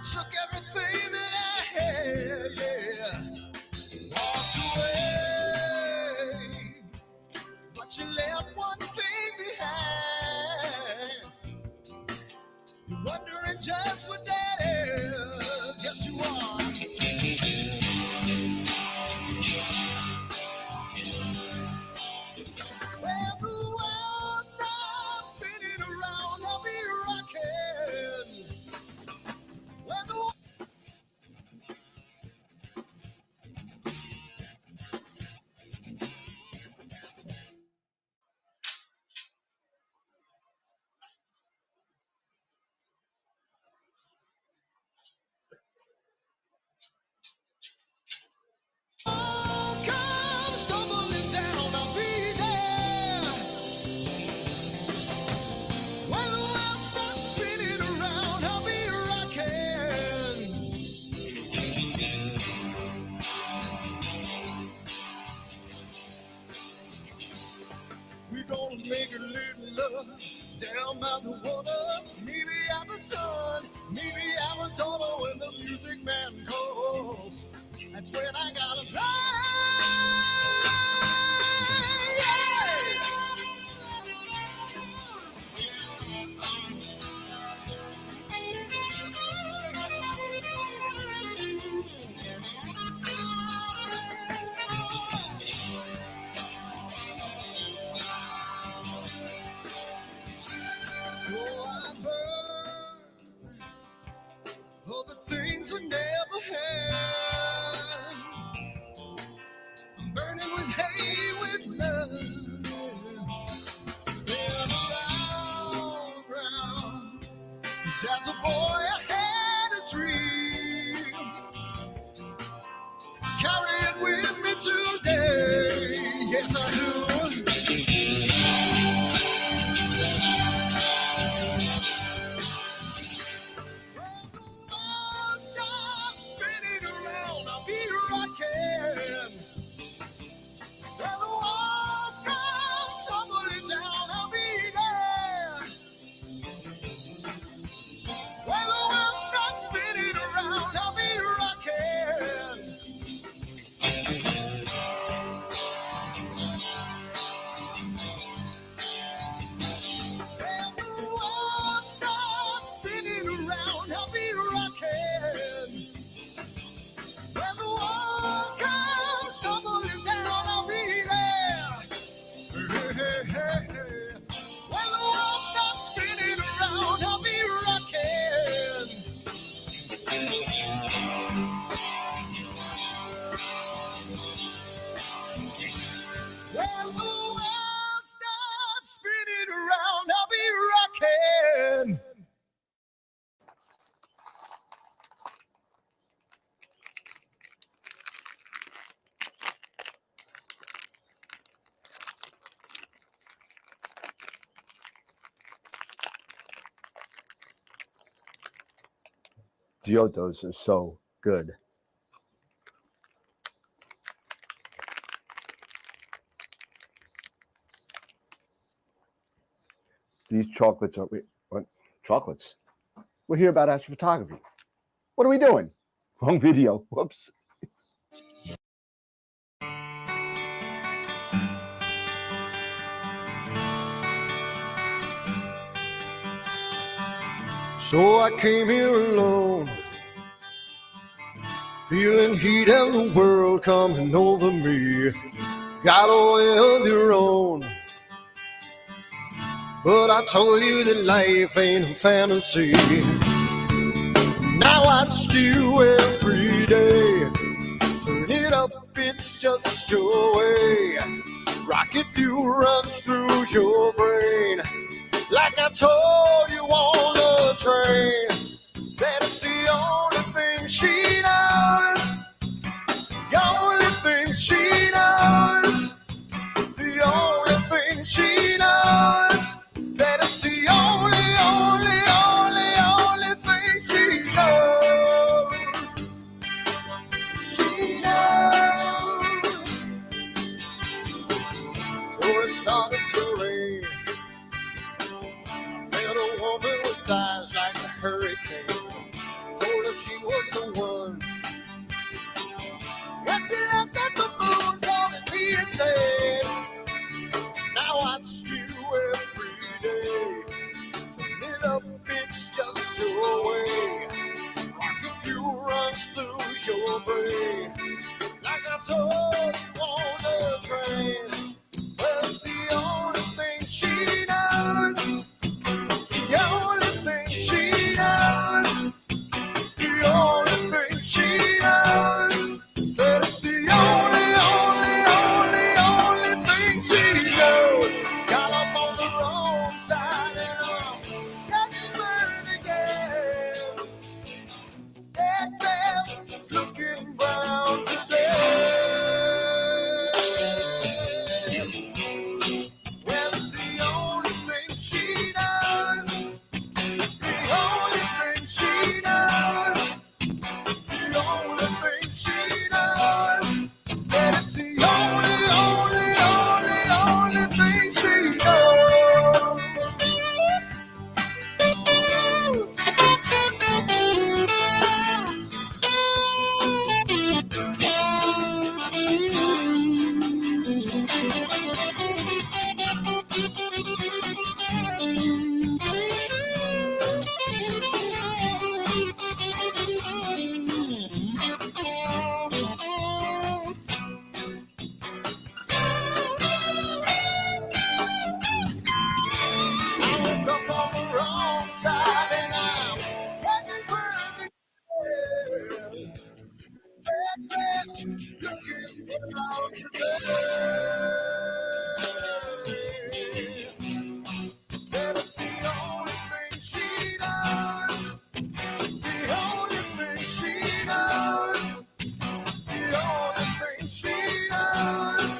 took everything that I had, yeah. Walked away, but you left one thing behind. You're wondering just what that is. Yes, you are. When the world stops spinning around, I'll be rocking. When the world comes tumbling down, I'll be there. When the world stops spinning around, I'll be rocking. We're gonna make a little love down by the water. Maybe have a son, maybe have a daughter when the music man calls. That's when I gotta play. So I burn for the things I never had. I'm burning with hate, with love. Spin around. 'Cause as a boy I had a dream. Carry it with me today. Yes, I do. When the world stops spinning around, I'll be rocking. When the walls come tumbling down, I'll be there. When the world stops spinning around, I'll be rocking. When the world stops spinning around, I'll be rocking. When the world comes tumbling down, I'll be there. Hey, hey, hey, hey. When the world stops spinning around, I'll be rocking. When the world stops spinning around, I'll be rocking. Giotto's is so good. These chocolates are, wait, what? Chocolates? We're here about astrophotography. What are we doing? Wrong video. Whoops. So I came here alone, feeling heat and the world coming over me. Got a way of your own, but I told you that life ain't a fantasy. Now I stew every day. Turn it up, it's just your way. Rocket fuel runs through your brain. Like I told you on the train, that it's the only thing she knows. The only thing she knows. The only thing she knows. That it's the only thing she knows. She knows. So it started to rain. Met a woman with eyes like a hurricane. Told her it up, it's just your way. Rocket fuel runs through your brain. Like I told you on the train. Well, it's the only thing she knows. The only thing she knows. The only thing she knows. Said it's the only thing she knows. Got up on the wrong side and I'm catching burned again. That glass is looking brown today. Well, it's the only thing she knows. The only thing she knows. The only thing she knows. Said it's the only thing she knows. I woke up on the wrong side and I'm catching burned again. That glass looking brown today. Said it's the only thing she knows. The only thing she knows. The only thing she knows.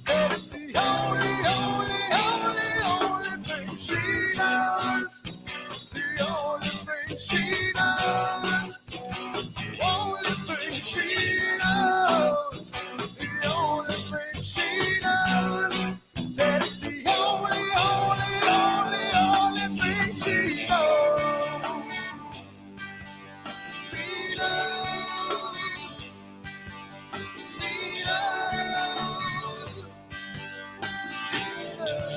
Said it's the only thing she knows. The only thing she knows. Only thing she knows. The only thing she knows. Said it's the only thing she knows. She knows. She knows. She knows.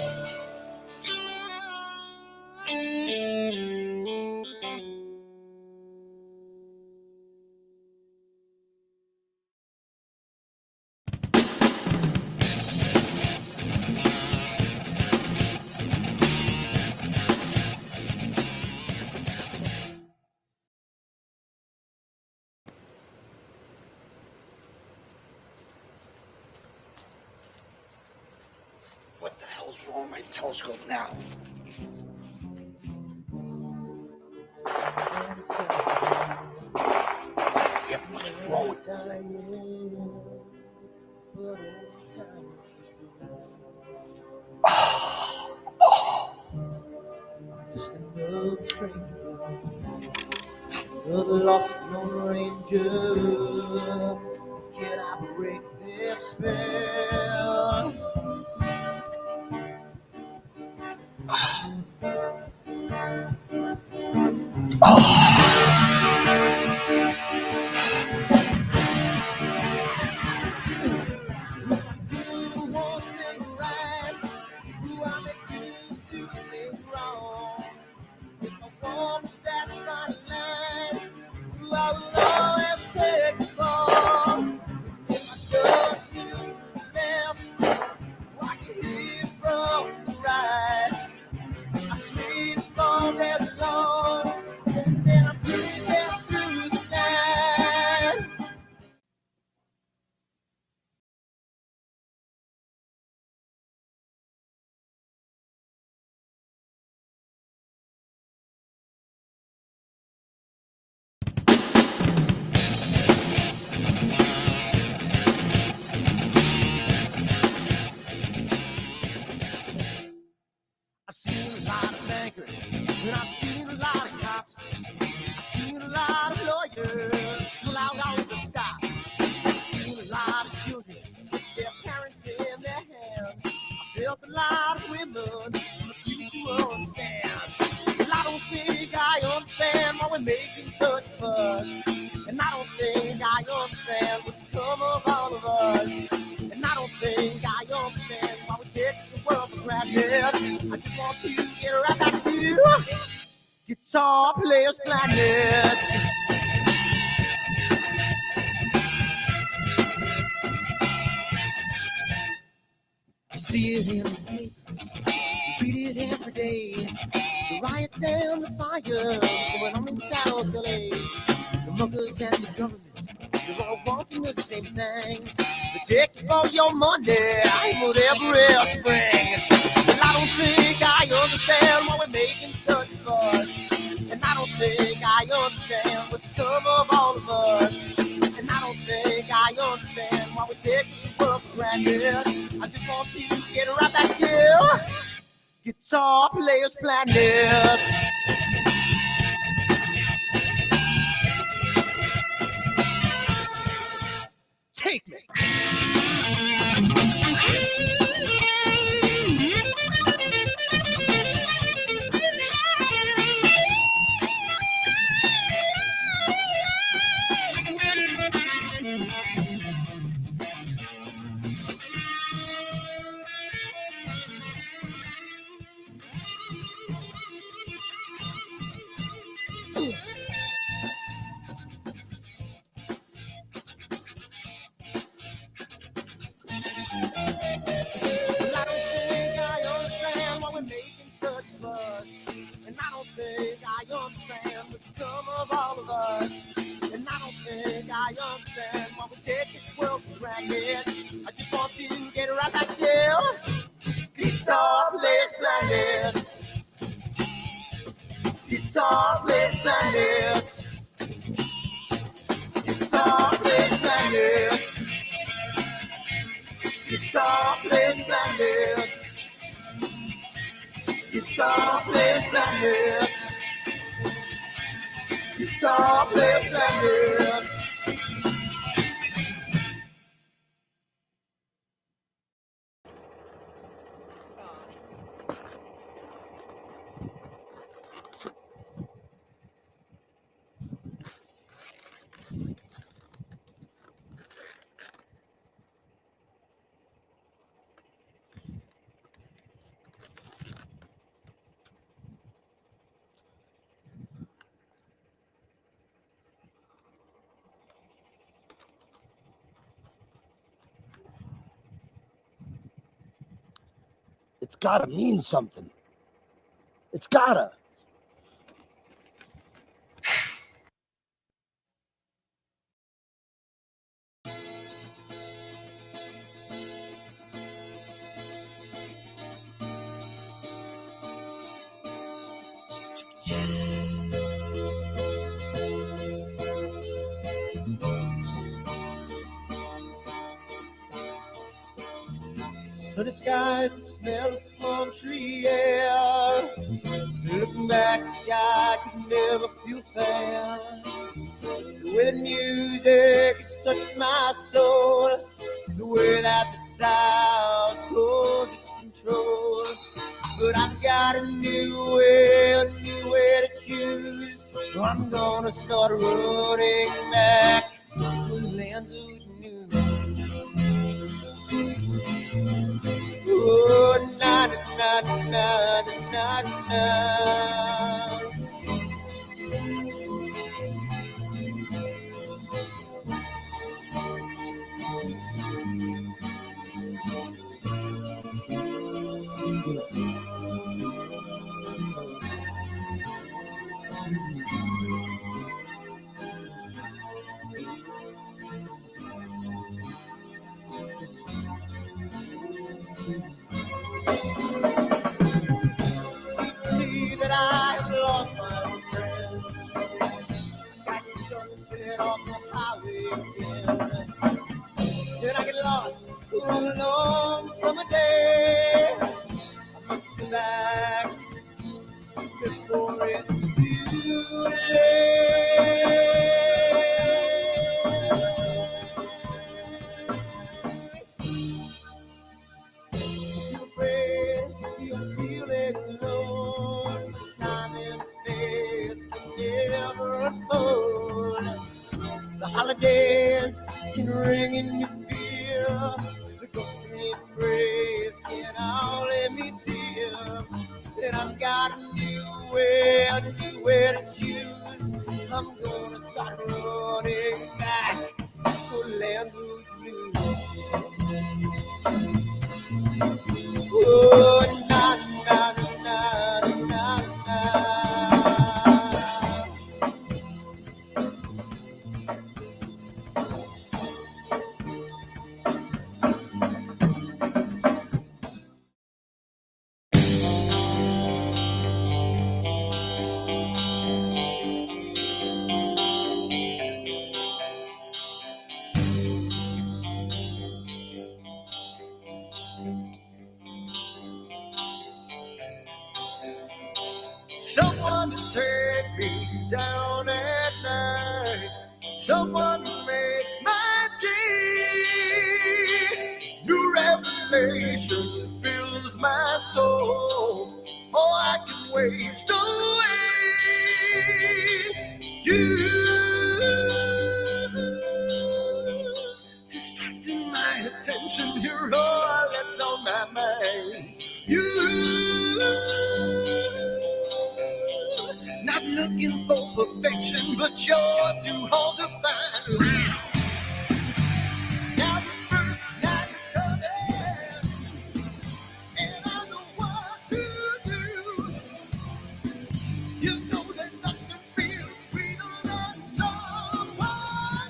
What the hell's wrong with my telescope now? Yeah, what's wrong with this thing? Another lost Lone Ranger. Can I break this spell? Do one thing right. Do I make you two things wrong? If I want that fine line, I will always take the fall. If I don't do left, I can hear from the right. I sleep all day long, and I'm breathing through the night. I've seen a lot of bankers, and I've seen a lot of cops. I've seen a lot of lawyers pull out all the stops. I've seen a lot of children with their parents in their hands. I've felt a lot of women who refuse to understand. Well, I don't think I understand why we're making such a fuss. And I don't think I understand what's come of all of us. And I don't think I understand why we take the world for granted. I just want to get right back to you. Guitar Players Planet. You see it in the papers, you read it every day. The riots and the fires going on in South LA. The muggers and the government, they're all wanting the same thing. They take you for your money, every spring. And I don't think I understand why we're making such a fuss. And I don't think I understand what's come of all of us. And I don't think I understand why we take this world for granted. I just want to get right back to Guitar Players Planet. Take me. And I don't think I understand what's come of all of us. And I don't think I understand why we take this world for granted. I just want to get right back to Guitar Players Planet. Guitar Players Planet. Guitar Players Planet. Guitar Players Planet. Guitar Players Planet. Guitar Players Planet. It's gotta mean something. It's gotta. Sunny skies, the smell of palm tree air. Looking back, I could never feel fair. The way the music has touched my soul, the way that the sound holds its control. But I've got a new way to choose. I'm gonna start running back to the lands of new. Oh, na na na na na na. Seems to me that I have lost my old friend. Got the sunset off the highway again. Then I get lost on a long summer day. I must go back before it's too late. You're afraid, you're feeling alone. Time and space can never unfold. The holidays can ring in your fear. The ghost embrace can only mean tears. And I've got a new way pair of shoes. I'm gonna start running back for lands of blue. Oh, na na na na na. Someone to take me down at night. Someone to make my day. New revelation fills my soul. Oh, I can waste away. You distracting my attention. You're all that's on my mind. You not looking for perfection, but you're too hard to find. Now the first night is coming, and I know what to do. You know that nothing feels sweeter than someone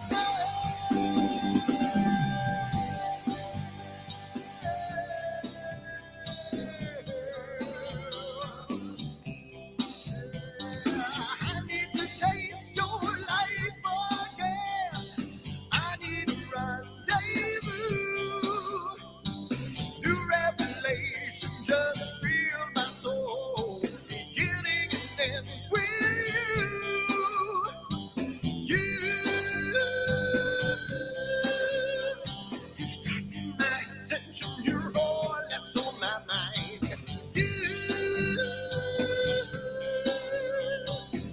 I need to taste your life again. I need a rendezvous. New revelation just fill my soul. Beginning and ends with you. Distracting my attention. You're all that's on my mind. You.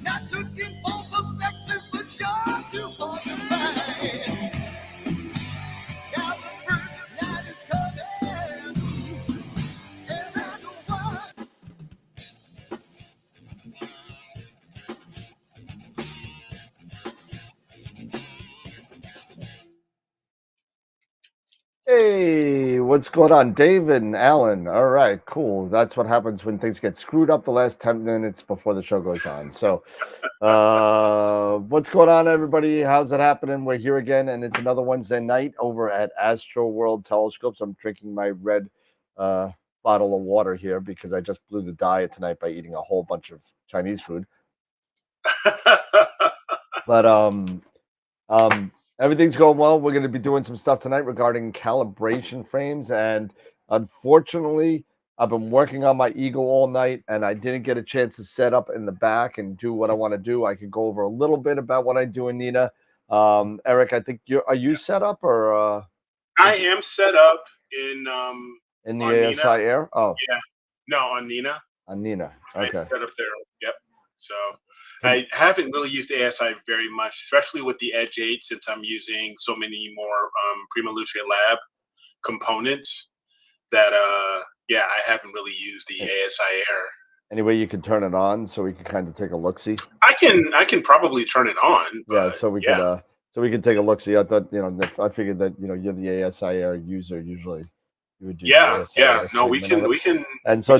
Not looking for perfection, but you're too hard to find. Now the first night is coming, and I know what. Hey, what's going on, Dave and Alan? All right, cool. That's what happens when things get screwed up the last 10 minutes before the show goes on. So, what's going on, everybody? How's it happening? We're here again, and it's another Wednesday night over at AstroWorld Telescopes. I'm drinking my red bottle of water here because I just blew the diet tonight by eating a whole bunch of Chinese food. But everything's going well. We're going to be doing some stuff tonight regarding calibration frames, and unfortunately, I've been working on my Eagle all night, and I didn't get a chance to set up in the back and do what I want to do. I could go over a little bit about what I do in Nina. Eric, I think are you set up or? I am set up in the on ASI Nina. Air. Oh, yeah, no, on Nina. On Nina. Okay. I'm set up there. Yep. So I haven't really used ASI very much, especially with the Edge 8, since I'm using so many more Prima Luce Lab components that yeah, I haven't really used the ASI Air. Any way you could turn it on so we could kind of take a look-see? I can probably turn it on. But, yeah, so we could take a look-see. I thought, I figured that you're the ASI Air user usually. You would do yeah. No, we can. And so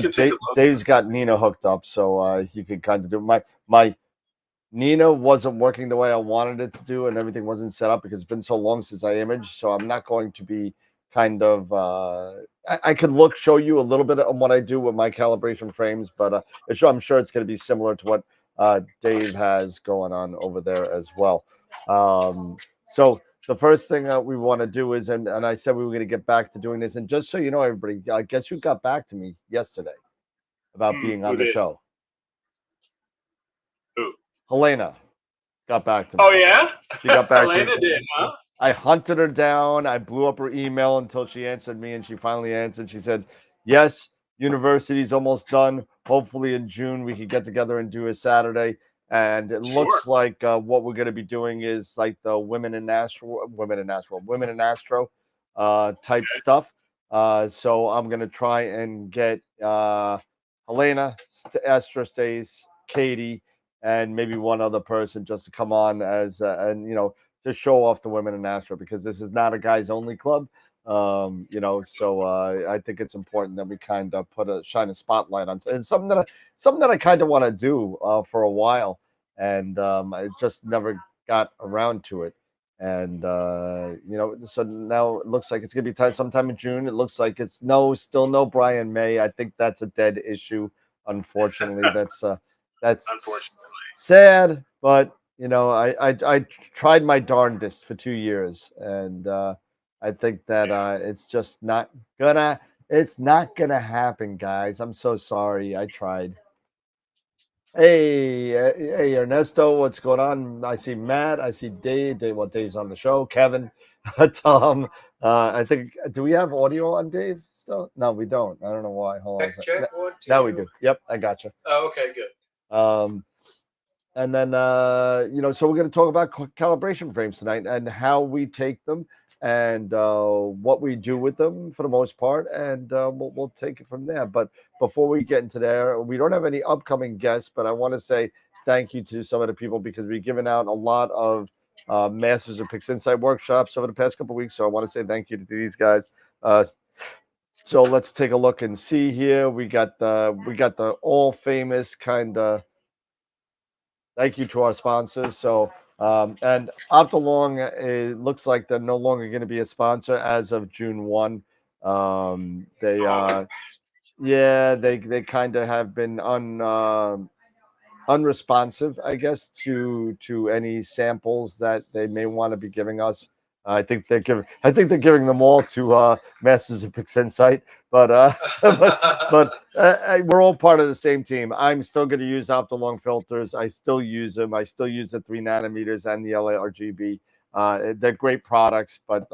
Dave's got Nina hooked up, so you could kind of do my Nina wasn't working the way I wanted it to do, and everything wasn't set up because it's been so long since I imaged. So I'm not going to be kind of. I could show you a little bit of what I do with my calibration frames, but I'm sure it's going to be similar to what Dave has going on over there as well. So the first thing that we want to do is, and I said we were going to get back to doing this, and just so you know, everybody, I guess who got back to me yesterday about being on the show? Who? Helena got back to me. Oh, yeah? She got back Helena to me. did, huh? I hunted her down. I blew up her email until she answered me, and she finally answered. She said, yes, university's almost done. Hopefully in June we could get together and do a Saturday. And it looks like what we're going to be doing is like the women in Astro type stuff. So I'm going to try and get Helena, Astro Stays, Katie, and maybe one other person just to come on as and to show off the women in Astro, because this is not a guys only club. So I think it's important that we kind of shine a spotlight on, and something that I kind of want to do for a while, and I just never got around to it. And so now it looks like it's gonna be time sometime in June. It looks like it's still no Brian May. I think that's a dead issue. Unfortunately, that's Unfortunately. sad, but I tried my darndest for 2 years, and I think that it's just it's not gonna happen, guys. I'm so sorry. I tried. Hey, Ernesto, what's going on? I see Matt. I see Dave. Dave's on the show. Kevin, Tom. I think. Do we have audio on Dave still? No, we don't. I don't know why. Hold on. Check 1, 2. Now we do. Yep, I got you. Oh, okay, good. And then so we're going to talk about calibration frames tonight and how we take them and what we do with them for the most part, and we'll take it from there. But before we get into there, we don't have any upcoming guests, but I want to say thank you to some of the people, because we've given out a lot of Masters of Pix Insight workshops over the past couple of weeks. So I want to say thank you to these guys. So let's take a look and see here. We got the all famous kind of. Thank you to our sponsors. So, and Optolong, it looks like they're no longer going to be a sponsor as of June 1. They kind of have been unresponsive, I guess, to any samples that they may want to be giving us. I think they're giving them all to Masters of Pix Insight, but we're all part of the same team. I'm still going to use Optolong filters. I still use them. I still use the 3 nanometers and the LARGB. They're great products, but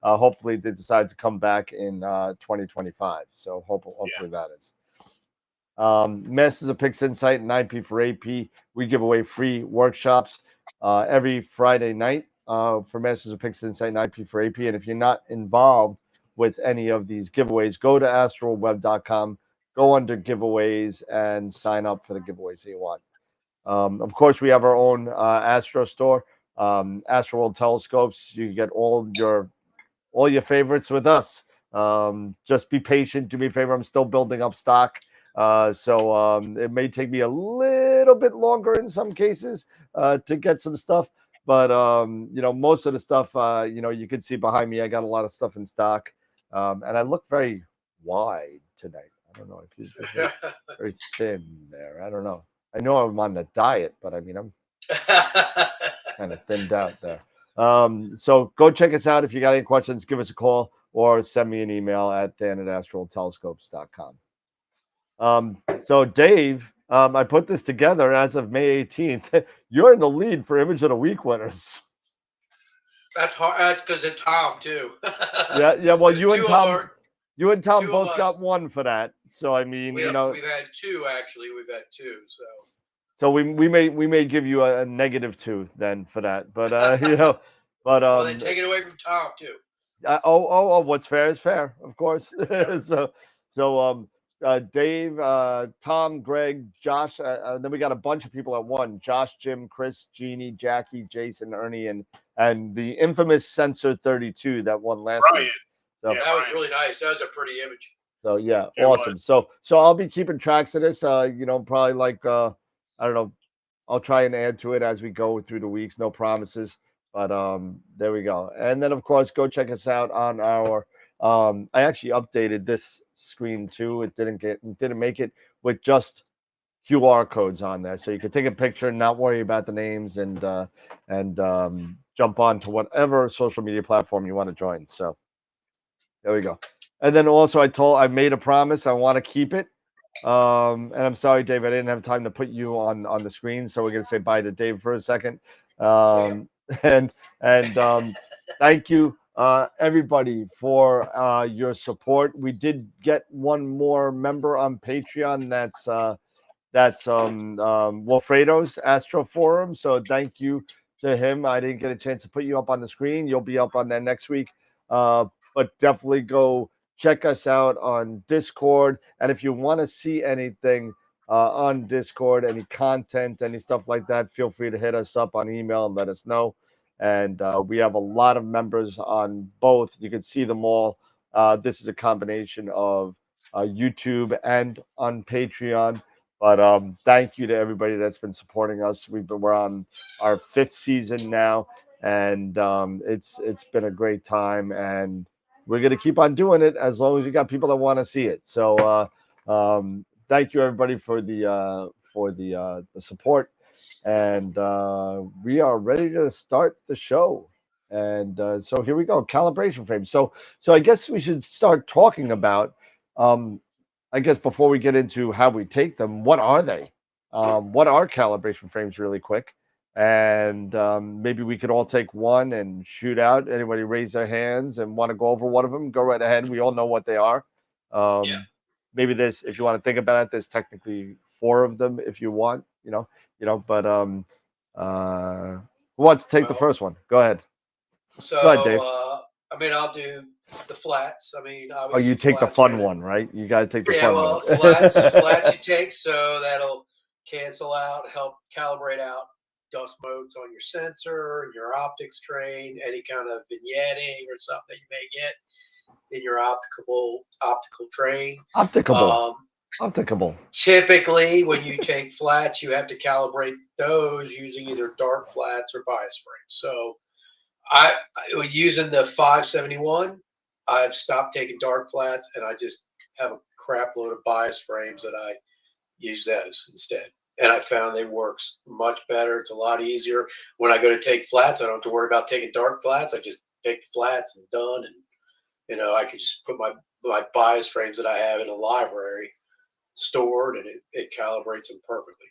hopefully they decide to come back in 2025. So hopefully that is. Masters of Pix Insight and IP4AP. We give away free workshops every Friday night for Masters of Pix Insight and IP4AP. And if you're not involved with any of these giveaways, go to astroweb.com, go under giveaways, and sign up for the giveaways that you want. Of course, we have our own Astro store, AstroWorld telescopes. You can get all your favorites with us. Just be patient. Do me a favor. I'm still building up stock. So it may take me a little bit longer in some cases to get some stuff, but most of the stuff you can see behind me, I got a lot of stuff in stock, and I look very wide tonight. I don't know if you're very thin there. I don't know. I know I'm on the diet, but I mean I'm kind of thinned out there. So go check us out. If you got any questions, give us a call or send me an email at dan@astraltelescopes.com. So Dave, I put this together as of May 18th. You're in the lead for Image of the Week winners. That's hard. That's because of Tom too. Yeah. Well, you and Tom both us got one for that. So I mean, we've had 2 actually. We've had 2. So we may give you a -2 then for that. But well, then take it away from Tom too. What's fair is fair, of course. so Dave, Tom, Greg, Josh, then we got a bunch of people at one. Josh, Jim, Chris, Jeannie, Jackie, Jason, Ernie, and the infamous Sensor 32 that won last week. So, that was really nice. That was a pretty image. So yeah, awesome. So I'll be keeping tracks of this. Probably like I don't know. I'll try and add to it as we go through the weeks. No promises, but there we go. And then of course, go check us out on our. I actually updated this screen too. It didn't make it with just QR codes on there, so you could take a picture and not worry about the names and jump on to whatever social media platform you want to join. So there we go. And then also I made a promise. I want to keep it. And I'm sorry, Dave, I didn't have time to put you on the screen, so we're gonna say bye to Dave for a second. And thank you everybody for your support. We did get one more member on Patreon. That's Wilfredo's Astro Forum. So thank you to him. I didn't get a chance to put you up on the screen. You'll be up on there next week. But definitely go check us out on Discord. And if you want to see anything, on Discord, any content, any stuff like that, feel free to hit us up on email and let us know. And we have a lot of members on both. You can see them all. This is a combination of YouTube and on Patreon. But thank you to everybody that's been supporting us. We're on our 5th season now, and it's been a great time, and we're gonna keep on doing it as long as you got people that want to see it. So thank you everybody for the support, and we are ready to start the show. And so here we go, calibration frames. So I guess we should start talking about. I guess before we get into how we take them, what are they? What are calibration frames, really quick? And maybe we could all take one and shoot out. Anybody raise their hands and want to go over one of them? Go right ahead. We all know what they are. Yeah. Maybe there's, if you want to think about it, there's technically 4 of them if you want. But who wants to take the Well, first one? Go ahead. So, Go ahead, Dave. I mean, I'll do the flats. I mean, Oh, obviously, you take the flats fun are gonna- one, right? You got to take the Yeah, fun well, one. flats you take, so that'll cancel out, help calibrate out dust motes on your sensor, your optics train, any kind of vignetting or something that you may get in your optical train. Opticable. Typically, when you take flats, you have to calibrate those using either dark flats or bias frames. So I using the 571, I've stopped taking dark flats and I just have a crap load of bias frames that I use those instead. And I found they works much better. It's a lot easier. When I go to take flats, I don't have to worry about taking dark flats. I just take the flats and done. And I can just put my bias frames that I have in a library stored, and it calibrates them perfectly.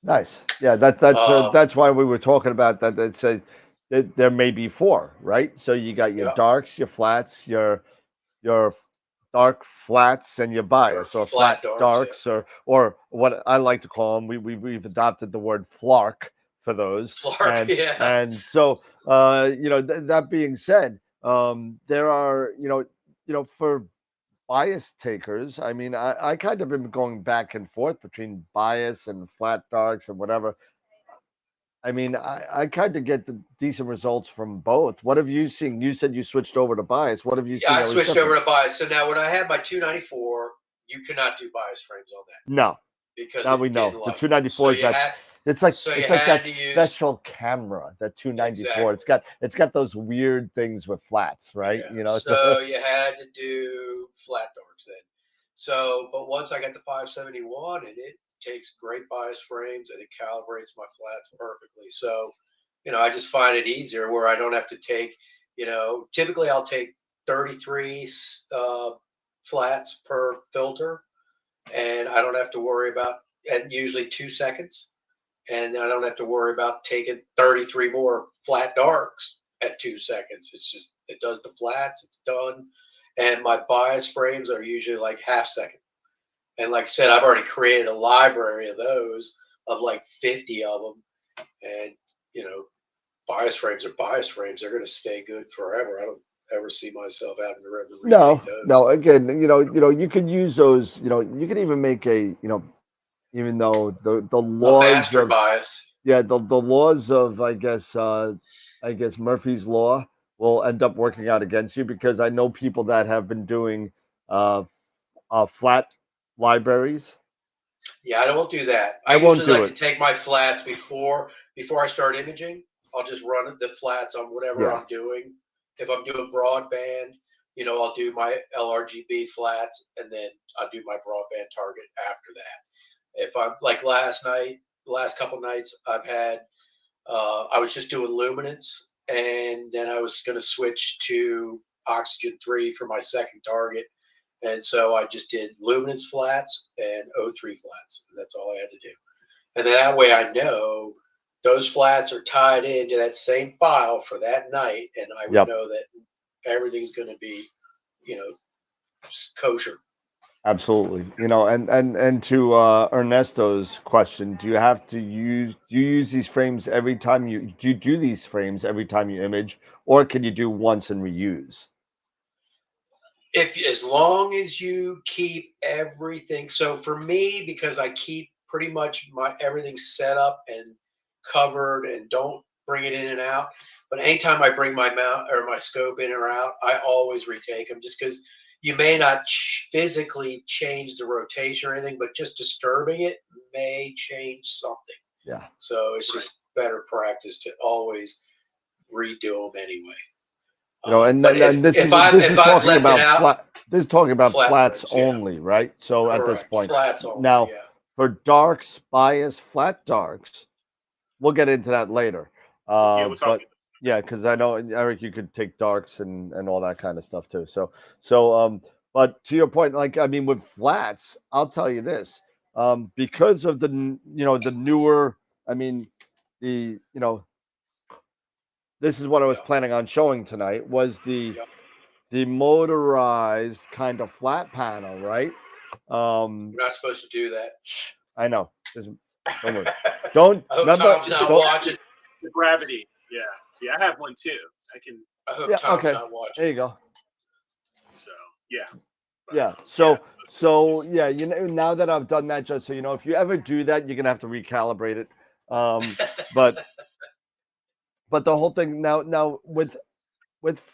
Nice. Yeah, that's why we were talking about that. That says that there may be 4, right? So you got your Yeah. darks, your flats, your dark flats, and your bias, or flat darks, or what I like to call them. We've adopted the word flark for those. Flark, yeah. And so that being said, there are for bias takers. I mean, I kind of been going back and forth between bias and flat darks and whatever. I mean, I kind of get the decent results from both. What have you seen? You said you switched over to bias. What have you seen? Yeah, I switched over to bias. So now when I had my 294, you cannot do bias frames on that. No, because now we know the 294 is that. It's like that special camera, that 294. Exactly. It's got those weird things with flats, right? Yeah. So you had to do flat darks then. So, but once I got the 571, and it takes great bias frames and it calibrates my flats perfectly. So, I just find it easier where I don't have to take, typically I'll take 33 flats per filter, and I don't have to worry about, and usually 2 seconds. And I don't have to worry about taking 33 more flat darks at 2 seconds. It's just, it does the flats, it's done. And my bias frames are usually like half second. And like I said, I've already created a library of those, of like 50 of them. And, bias frames are bias frames. They're going to stay good forever. I don't ever see myself having to repeat those. No. Again, you can use those. You can even make even though the laws master bias. Yeah, the laws of I guess Murphy's law will end up working out against you, because I know people that have been doing flat libraries. Yeah, I don't do that. I won't usually do like to take my flats before I start imaging. I'll just run the flats on whatever I'm doing. If I'm doing broadband, I'll do my LRGB flats, and then I'll do my broadband target after that. If I'm like last couple nights, I've had, I was just doing luminance, and then I was going to switch to oxygen 3 for my second target. And so I just did luminance flats and O3 flats. And that's all I had to do. And that way I know those flats are tied into that same file for that night. And I would know that everything's going to be, kosher. Absolutely. And to Ernesto's question, do you use these frames every time do you do these frames every time you image, or can you do once and reuse? If as long as you keep everything. So for me, because I keep pretty much my everything set up and covered and don't bring it in and out. But anytime I bring my mount or my scope in or out, I always retake them just because you may not physically change the rotation or anything, but just disturbing it may change something. Yeah. So it's just better practice to always redo them anyway. You know, and, But and this if is I've talking left about it out, flat. This is talking about flat flats frames, yeah. only, right? So at this correct, point, flats only. now Yeah. for darks, bias, flat darks, we'll get into that later. Yeah, we'll talk. But yeah, because I know Eric, you could take darks and all that kind of stuff too. So but to your point, like I mean, with flats, I'll tell you this, because of the the newer, I mean, this is what I was Yeah. planning on showing tonight was Yeah. the motorized kind of flat panel, right? You're not supposed to do that. I know. Don't worry. Don't I hope remember. Tom's not Don't, watching. The gravity. Yeah. See, I have one too. I can. I hope yeah. Tom's Okay. not watching. There you go. So yeah. But, Yeah. So yeah. You know, now that I've done that, just so you know, if you ever do that, you're gonna have to recalibrate it. But the whole thing now with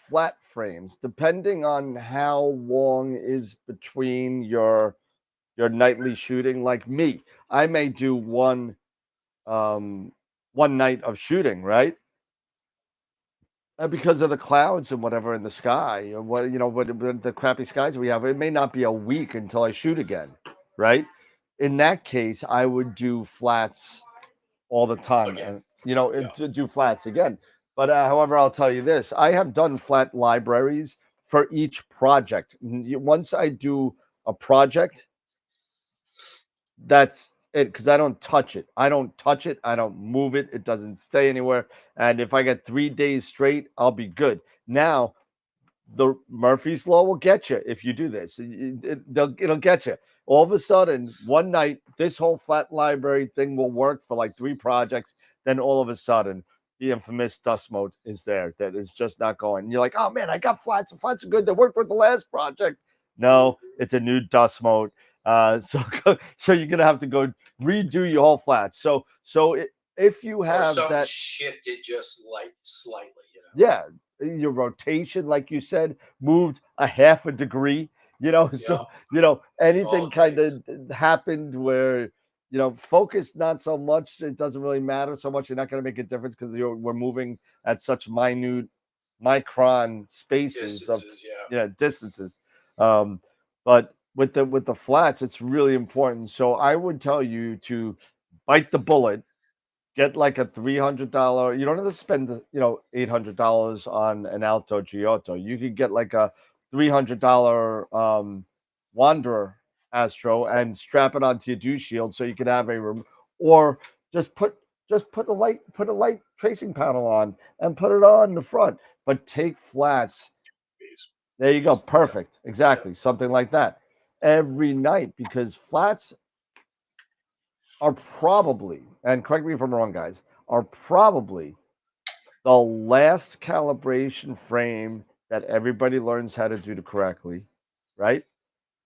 flat frames, depending on how long is between your nightly shooting, like me, I may do one night of shooting, right? Because of the clouds and whatever in the sky, or what what the crappy skies we have, it may not be a week until I shoot again, right? In that case, I would do flats all the time, Again. and to do flats again. But however, I'll tell you this: I have done flat libraries for each project. Once I do a project, that's it, because I don't touch it. I don't touch it. I don't move it. It doesn't stay anywhere. And if I get 3 days straight, I'll be good. Now, the Murphy's Law will get you if you do this. It'll get you. All of a sudden, one night, this whole flat library thing will work for like 3 projects. Then all of a sudden, the infamous dust mode is there. That is just not going. And you're like, oh man, I got flats. The flats are good. They worked with the last project. No, it's a new dust mode. So you're gonna have to go redo your whole flats. So if you Or have something that, shifted just like slightly, yeah, your rotation, like you said, moved a half a degree. So anything kind of happened where focus not so much. It doesn't really matter so much. You're not going to make a difference because we're moving at such minute micron spaces Distances, of distances. But with the flats, it's really important. So I would tell you to bite the bullet. Get like a $300. You don't have to spend $800 on an Alto Giotto. You could get like a $300 Wanderer Astro and strap it onto your dew shield so you can have a room, or just put a light tracing panel on and put it on the front. But take flats. There you go. Perfect. Exactly. Something like that every night, because flats are probably, and correct me if I'm wrong, guys, are probably the last calibration frame that everybody learns how to do correctly, right?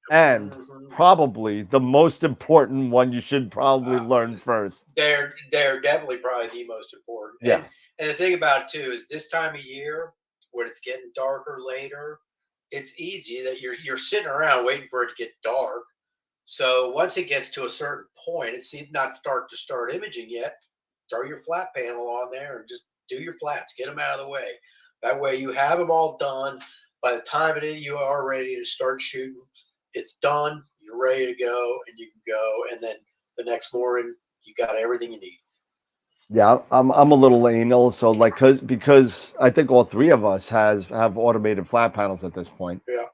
And probably the most important one you should probably learn first. They're definitely probably the most important. Yeah. And the thing about it too is this time of year when it's getting darker later, it's easy that you're sitting around waiting for it to get dark. So once it gets to a certain point, it's not to start imaging yet. Throw your flat panel on there and just do your flats. Get them out of the way. That way you have them all done. By the time you are ready to start shooting, it's done. You're ready to go, and you can go. And then the next morning, you got everything you need. Yeah, I'm a little anal, so like because I think all three of us have automated flat panels at this point. Yeah.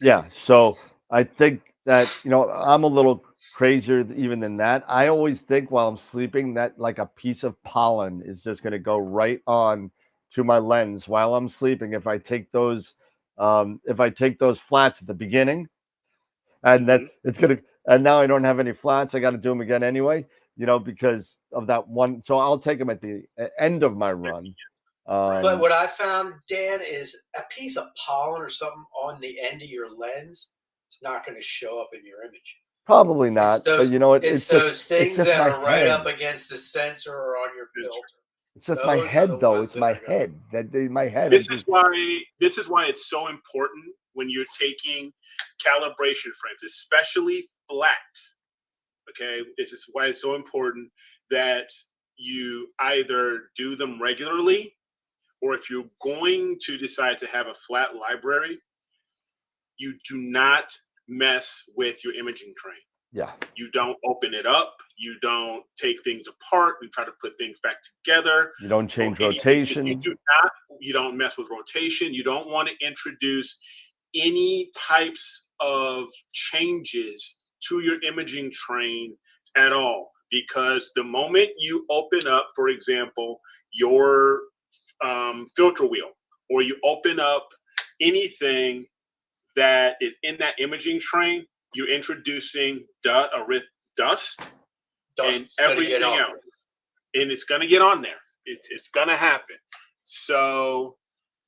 Yeah, so I think that I'm a little crazier even than that. I always think while I'm sleeping that like a piece of pollen is just going to go right on to my lens while I'm sleeping if I take those flats at the beginning, and that it's gonna, and now I don't have any flats. I got to do them again anyway, because of that one. So I'll take them at the end of my run, But what I found, Dan, is a piece of pollen or something on the end of your lens. It's not going to show up in your image. Probably not, but you know what? It's those things just that my are right head. up against the sensor or on your filter. It's just my Those are head, the though. ones It's that my are gonna- head. My head. This is why it's so important when you're taking calibration frames, especially flat. Okay, this is why it's so important that you either do them regularly, or if you're going to decide to have a flat library, you do not mess with your imaging train. Yeah. You don't open it up. You don't take things apart and try to put things back together. You don't change anything. rotation. You don't mess with rotation. You don't want to introduce any types of changes to your imaging train at all, because the moment you open up, for example, your filter wheel, or you open up anything that is in that imaging train, you're introducing dust and everything else, and it's going to get on there. It's going to happen. So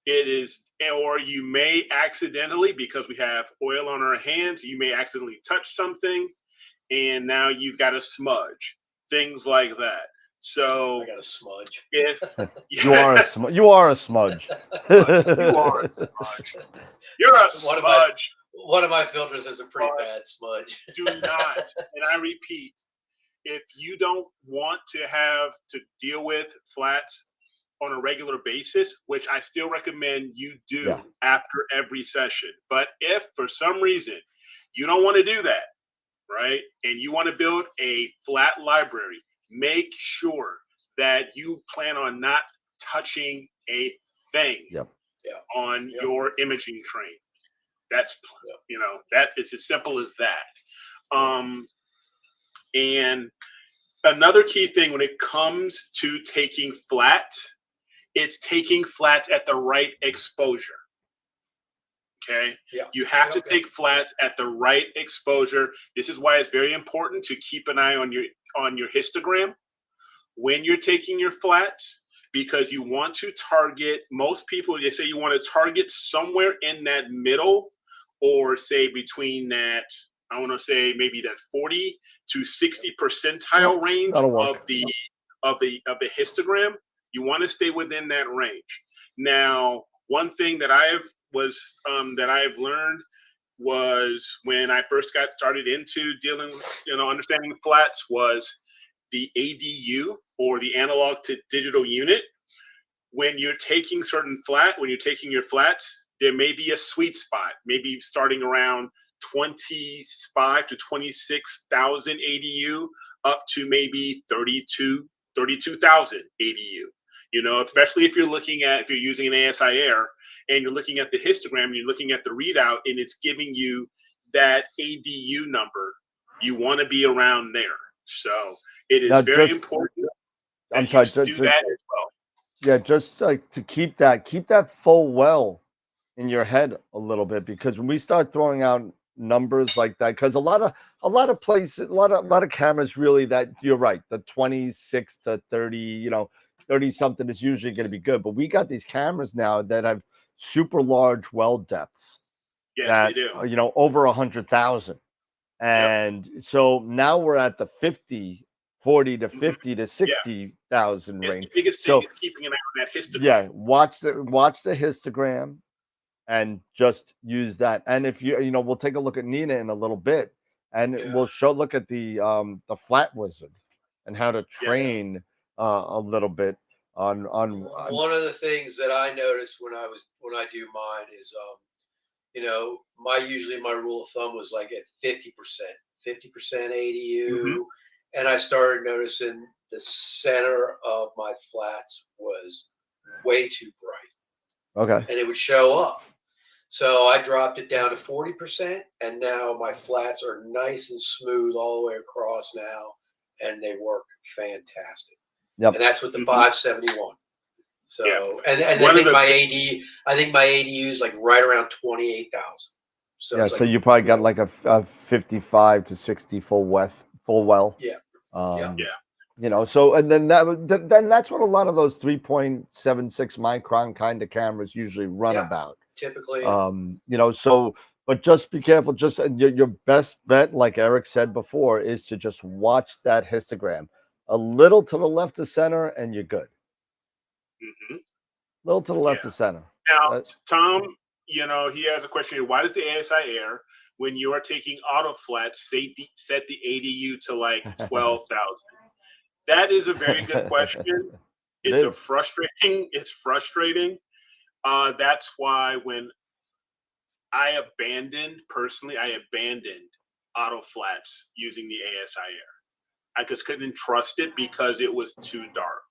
it is, or you may accidentally, because we have oil on our hands, you may accidentally touch something, and now you've got a smudge, things like that. So I got a smudge. If you are a smudge. You are a smudge. You are a smudge. You're a smudge. One of my filters is a pretty bad smudge. Do not, and I repeat, if you don't want to have to deal with flats on a regular basis, which I still recommend you do after every session, but if for some reason you don't want to do that, right, and you want to build a flat library, make sure that you plan on not touching a thing on your imaging train. That's, that it's as simple as that. And another key thing when it comes to taking flats, it's taking flats at the right exposure. Okay. Yeah. You have to take flats at the right exposure. This is why it's very important to keep an eye on your histogram when you're taking your flats, because you want to target, most people, they say you want to target somewhere in that middle, or say between that, I want to say maybe that 40 to 60 percentile range of the histogram. You want to stay within that range. Now, one thing that I've learned was when I first got started into dealing, understanding the flats, was the ADU, or the analog to digital unit. When you're taking your flats, there may be a sweet spot, maybe starting around 25 to 26,000 ADU up to maybe 32,000 ADU. Especially if you're using an ASI Air and you're looking at the histogram and you're looking at the readout and it's giving you that ADU number, you want to be around there. So it is very important. I'm sorry, to do that as well. Yeah, just like to keep that full well in your head a little bit, because when we start throwing out numbers like that, because a lot of places, a lot of cameras, really, that you're right, the 26 to 30, 30 something is usually going to be good, but we got these cameras now that have super large well depths. Yes, they do. Over 100,000, and so now we're at the 40 to 50 to 60,000 range. The biggest thing is keeping an eye on that histogram. Yeah, watch the histogram and just use that. And if we'll take a look at Nina in a little bit, and we'll look at the flat wizard and how to train a little bit on. One of the things that I noticed when I do mine is my rule of thumb was like at 50% ADU, and I started noticing the center of my flats was way too bright. Okay. And it would show up. So I dropped it down to 40%, and now my flats are nice and smooth all the way across now, and they work fantastic. Yep. And that's with the 571. So and I think my ADU is like right around 28,000. So so you probably got like a 55 to 60 full well. Yeah. You know, so and then then that's what a lot of those 3.76 micron kind of cameras usually run Yeah. about. Typically, You know, so but just be careful. Just and your best bet, like Eric said before, is to just watch that histogram a little to the left of center, and you're good. Hmm. Little to the left Yeah. of center. Now, Tom, you know, he has a question here. Why does the ASI error when you are taking auto flats set the ADU to like 12,000? That is a very good question. It It's is. it's frustrating. That's why when I personally abandoned auto flats using the ASI error. I just couldn't trust it because it was too dark.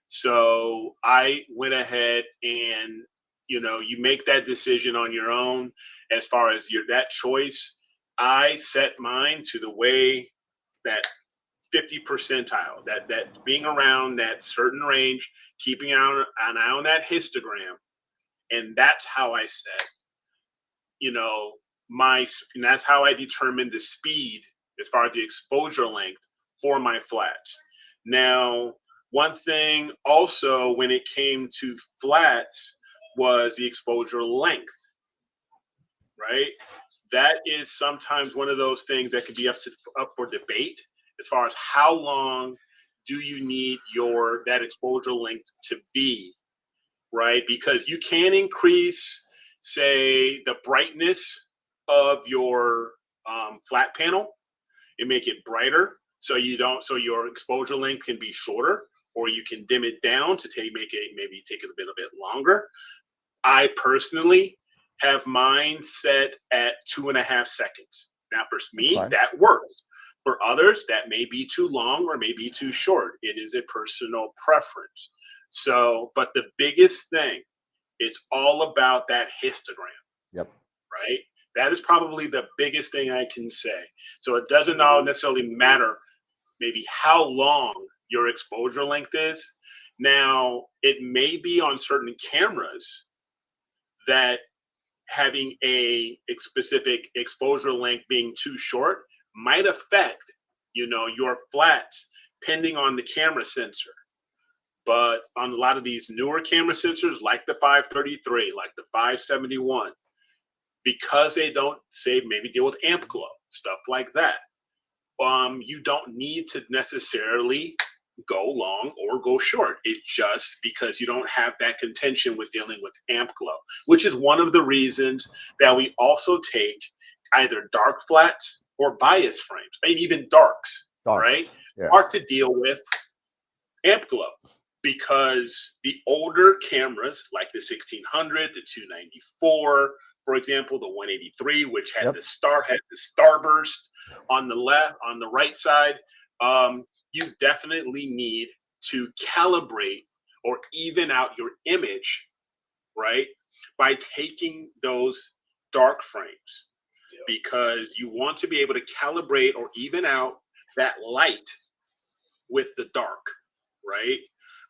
So I went ahead and, you know, you make that decision on your own as far as that choice. I set mine to the way that 50 percentile, that being around that certain range, keeping an eye on that histogram. And that's how I set, you know, and that's how I determined the speed as far as the exposure length for my flats. Now, one thing also when it came to flats was the exposure length, right? That is sometimes one of those things that could be up for debate as far as how long do you need that exposure length to be, right? Because you can increase, say, the brightness of your flat panel and make it brighter, so your exposure length can be shorter, or you can dim it down to maybe take it a bit longer. I personally have mine set at 2.5 seconds. Now, for me, that works. For others, that may be too long or may be too short. It is a personal preference. So, but the biggest thing is all about that histogram. Yep. Right? That is probably the biggest thing I can say. So it doesn't all necessarily matter maybe how long your exposure length is. Now, it may be on certain cameras that having a specific exposure length being too short might affect, you know, your flats depending on the camera sensor. But on a lot of these newer camera sensors, like the 533, like the 571, because they don't maybe deal with amp glow, stuff like that, you don't need to necessarily go long or go short. It just because you don't have that contention with dealing with amp glow, which is one of the reasons that we also take either dark flats or bias frames, and even darks. Right? Yeah. Are to deal with amp glow, because the older cameras like the 1600, the 294, for example, the 183, which had the starburst on the right side, you definitely need to calibrate or even out your image, right, by taking those dark frames, because you want to be able to calibrate or even out that light with the dark, right?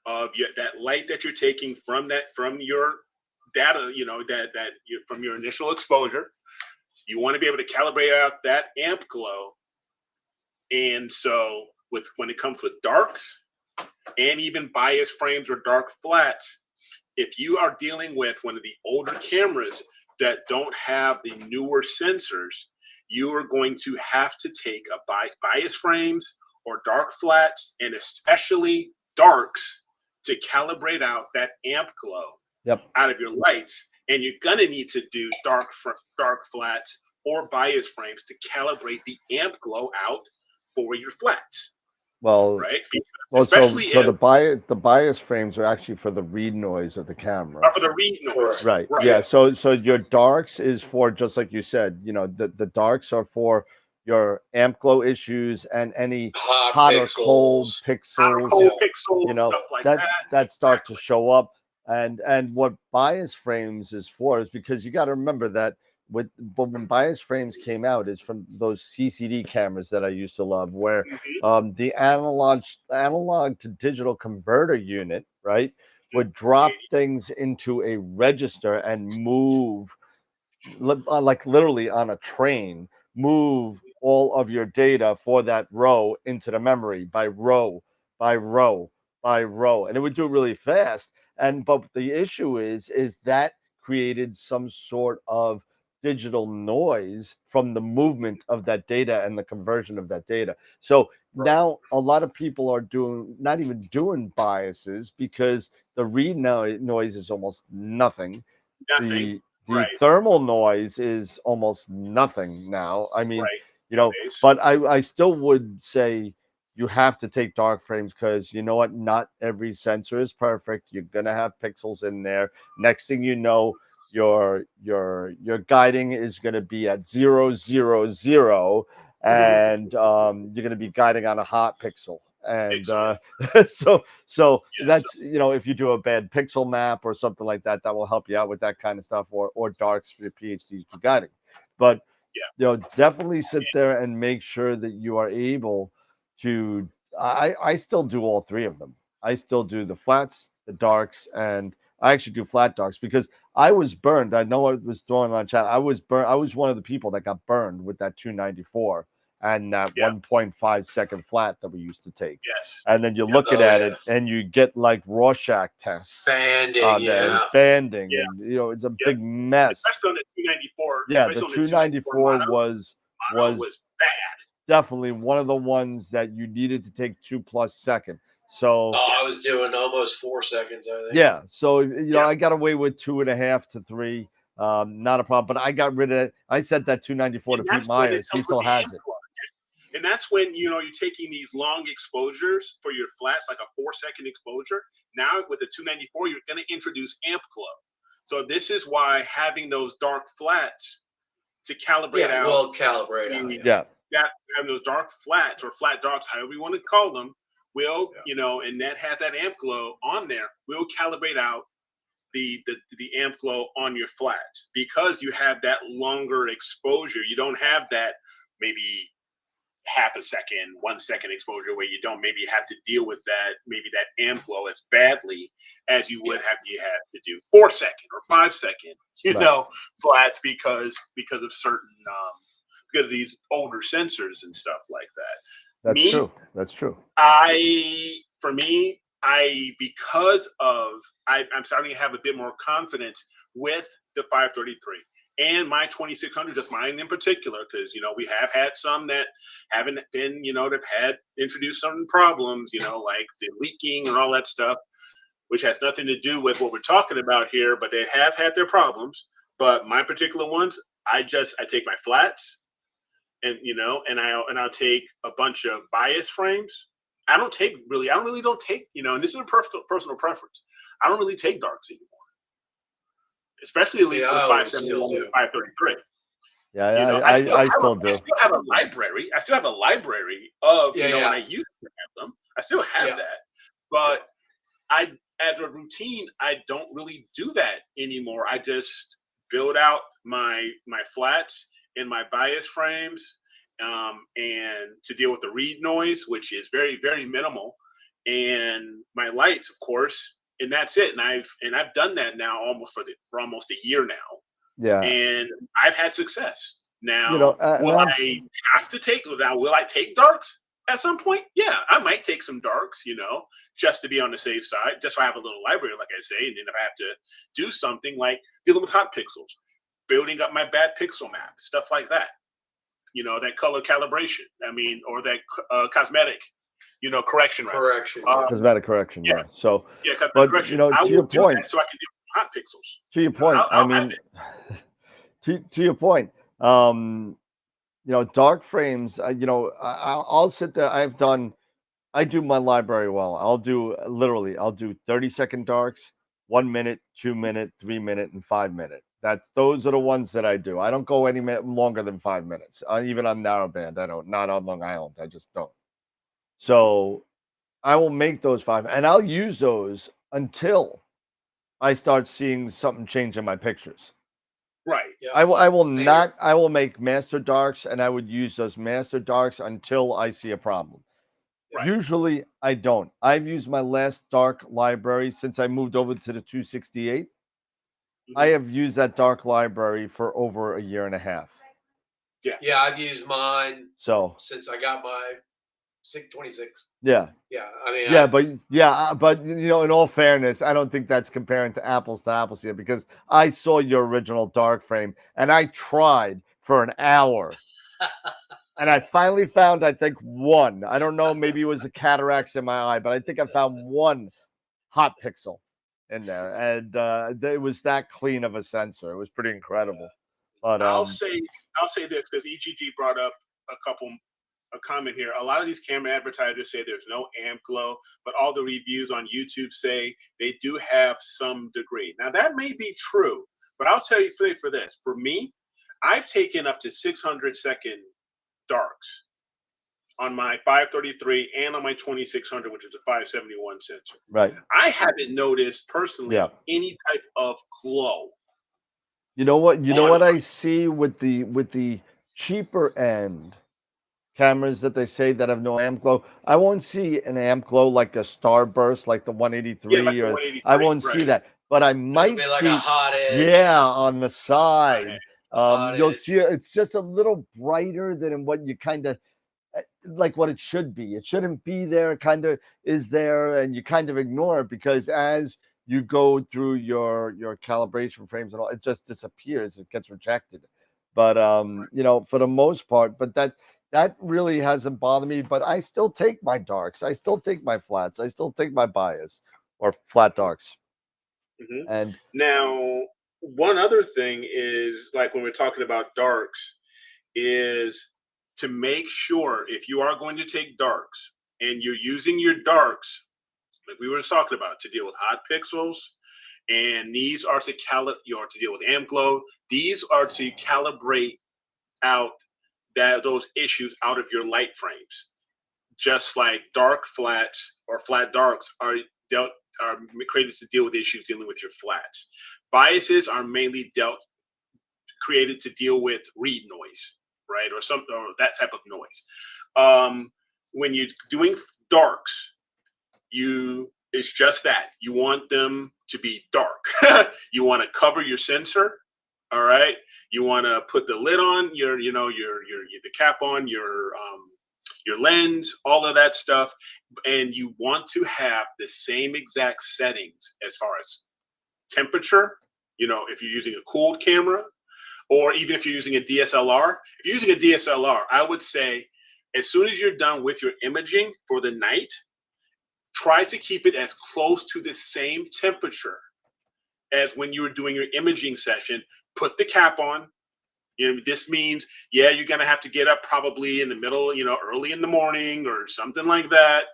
That light that you're taking from your data, you know, from your initial exposure. You want to be able to calibrate out that amp glow. And so when it comes with darks and even bias frames or dark flats, if you are dealing with one of the older cameras that don't have the newer sensors, you are going to have to take bias frames or dark flats, and especially darks, to calibrate out that amp glow out of your lights. And you're going to need to do dark flats or bias frames to calibrate the amp glow out for your flats. Well, right? Well, Especially so the bias frames are actually for the read noise of the camera. For the read noise. Right. Yeah. So your darks is for, just like you said, you know, the darks are for your amp glow issues and any hot or cold pixels, you know, stuff like that start to show up. And what bias frames is for is because you got to remember that when bias frames came out, is from those CCD cameras that I used to love, where the analog to digital converter unit, right, would drop things into a register and move, like literally on a train, move all of your data for that row into the memory by row by row by row, and it would do it really fast. And but the issue is that created some sort of digital noise from the movement of that data and the conversion of that data. So now a lot of people are doing not even doing biases because the read noise is almost nothing. Nothing. The Right. thermal noise is almost nothing now. I mean, Right. you know, Nowadays. but I still would say you have to take dark frames because you know what? Not every sensor is perfect. You're gonna have pixels in there. Next thing you know, your guiding is gonna be at 0, 0, 0, and you're gonna be guiding on a hot pixel. And so Yes. that's if you do a bad pixel map or something like that, that will help you out with that kind of stuff, or darks for your PhDs for guiding. But Yeah. definitely sit there and make sure that you are able to. I still do all three of them. I still do the flats, the darks, and I actually do flat darks because I was burned. I know I was throwing on chat. I was burned. I was one of the people that got burned with that 294 and that Yeah. 1.5-second flat that we used to take. Yes. And then you're looking at it and you get like Rorschach tests Banding, on there, and banding, Yeah. and it's a big mess. Especially on the 294. Yeah, the especially on 294 mono was bad. definitely one of the ones that you needed to take 2+ seconds. So I was doing almost 4 seconds, I think. yeah, so Yeah. I got away with 2.5 to 3, not a problem. But I got rid of it. I sent that 294 to And Pete that's when it Myers. He comes still with the has amp it. plug. And that's when you're taking these long exposures for your flats, like a 4-second exposure. Now with the 294, you're going to introduce amp glow. So this is why having those dark flats to calibrate out. Will calibrate out. Yeah. That having those dark flats or flat darks, however you want to call them, will and that have that amp glow on there will calibrate out the amp glow on your flats because you have that longer exposure. You don't have that maybe half a second, 1 second exposure where you don't maybe have to deal with that amp glow as badly as you would have to do 4 second or 5 second, flats because of certain because of these older sensors and stuff like that. That's true. That's true. I'm starting to have a bit more confidence with the 533 and my 2600, just mine in particular, because we have had some that haven't been, they've had introduced some problems, like the leaking and all that stuff, which has nothing to do with what we're talking about here, but they have had their problems. But my particular ones, I take my flats and I'll take a bunch of bias frames. I don't really take, and this is a personal preference. I don't really take darks anymore. Especially at least for 571 and 533. Yeah, I still do. I still have a library. Of, and I used to have them. I still have that. But as a routine, I don't really do that anymore. I just build out my flats and my bias frames and to deal with the read noise, which is very, very minimal. And my lights, of course. And that's it. And I've done that now for almost a year now. Yeah. And I've had success. Now, will I take darks at some point? Yeah, I might take some darks, just to be on the safe side, just so I have a little library, like I say. And then if I have to do something like dealing with hot pixels, building up my bad pixel map, stuff like that. That color calibration. Or that cosmetic. Correction. Cosmetic correction. Yeah. So, but correction. To your point, so I can do hot pixels. To your point, to your point, dark frames. I'll sit there. I do my library well. I'll do 30-second darks, 1 minute, 2 minute, 3 minute, and 5 minute. Those are the ones that I do. I don't go any longer than 5 minutes. Even on narrowband, I don't. Not on Long Island, I just don't. So I will make those 5, and I'll use those until I start seeing something change in my pictures. Right. Yeah. I will not. I will make master darks, and I would use those master darks until I see a problem. Right. Usually, I don't. I've used my last dark library since I moved over to the 268. I have used that dark library for over a year and a half. Yeah, I've used mine So since I got my 26. yeah. Yeah, I mean, Yeah, but you know, in all fairness, I don't think that's comparing to apples here because I saw your original dark frame and I tried for an hour and I finally found, I think, one. I don't know, maybe it was the cataracts in my eye, but I think I found one hot pixel in there, and it was that clean of a sensor. It was pretty incredible. But I'll say this because EGG brought up a comment here. A lot of these camera advertisers say there's no amp glow, but all the reviews on YouTube say they do have some degree. Now that may be true, but I'll tell you for this. For me, I've taken up to 600-second darks on my 533 and on my 2600, which is a 571 sensor. right, I haven't noticed personally any type of glow. you know what? You know what I see with the cheaper end cameras that they say that have no amp glow. I won't see an amp glow like a starburst, like the 183, like the or 183, I won't see that. But I might be like see, a hot edge. yeah, on the side. Hot You'll edge. see it's just a little brighter than what you kind of like what it should be. It shouldn't be there. It kind of is there, and you kind of ignore it because as you go through your calibration frames and all, it just disappears. It gets rejected. But you know, for the most part, but that really hasn't bothered me. But I still take my darks. I still take my flats. I still take my bias or flat darks. Mm-hmm. And now, one other thing is like when we're talking about darks, is to make sure if you are going to take darks and you're using your darks, like we were just talking about, to deal with hot pixels, and these are to to deal with amp glow. These are to calibrate out those issues out of your light frames. Just like dark flats or flat darks are created to deal with issues dealing with your flats. Biases are mainly created to deal with read noise, right, or that type of noise. When you're doing darks, it's just that you want them to be dark. You want to cover your sensor. All right, you want to put the lid on the cap on your lens, all of that stuff, and you want to have the same exact settings as far as temperature. You know, if you're using a cooled camera, or even if you're using a DSLR. If you're using a DSLR, I would say as soon as you're done with your imaging for the night, try to keep it as close to the same temperature as when you were doing your imaging session. Put the cap on. You know, this means, you're going to have to get up probably in the middle, early in the morning or something like that.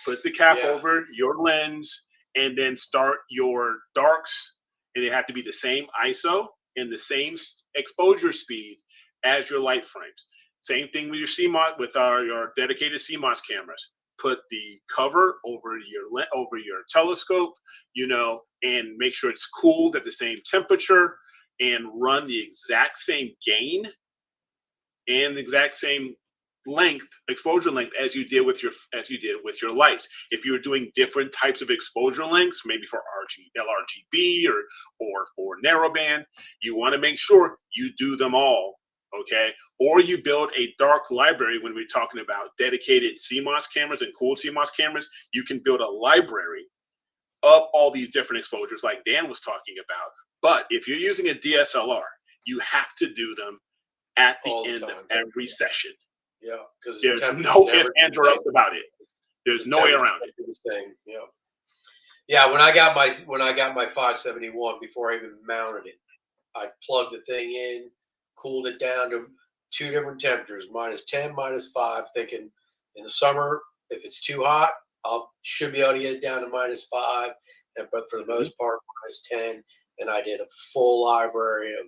Put the cap over your lens and then start your darks. And they have to be the same ISO and the same exposure speed as your light frames. Same thing with your CMOS, with your dedicated CMOS cameras. Put the cover over your telescope, and make sure it's cooled at the same temperature, and run the exact same gain and the exact same exposure length as you did with your lights. If you're doing different types of exposure lengths, maybe for LRGB or for narrowband, you want to make sure you do them all. Okay, or you build a dark library. When we're talking about dedicated CMOS cameras and cooled CMOS cameras, you can build a library of all these different exposures like Dan was talking about. But if you're using a DSLR, you have to do them at the end of every session. Yeah, because there's no ifs, ands, or ups about it. There's no way around it. Yeah, yeah. When I got my 571, before I even mounted it, I plugged the thing in, cooled it down to 2 different temperatures, -10, -5, thinking in the summer, if it's too hot, should be able to get it down to -5. But for the most part, -10. And I did a full library of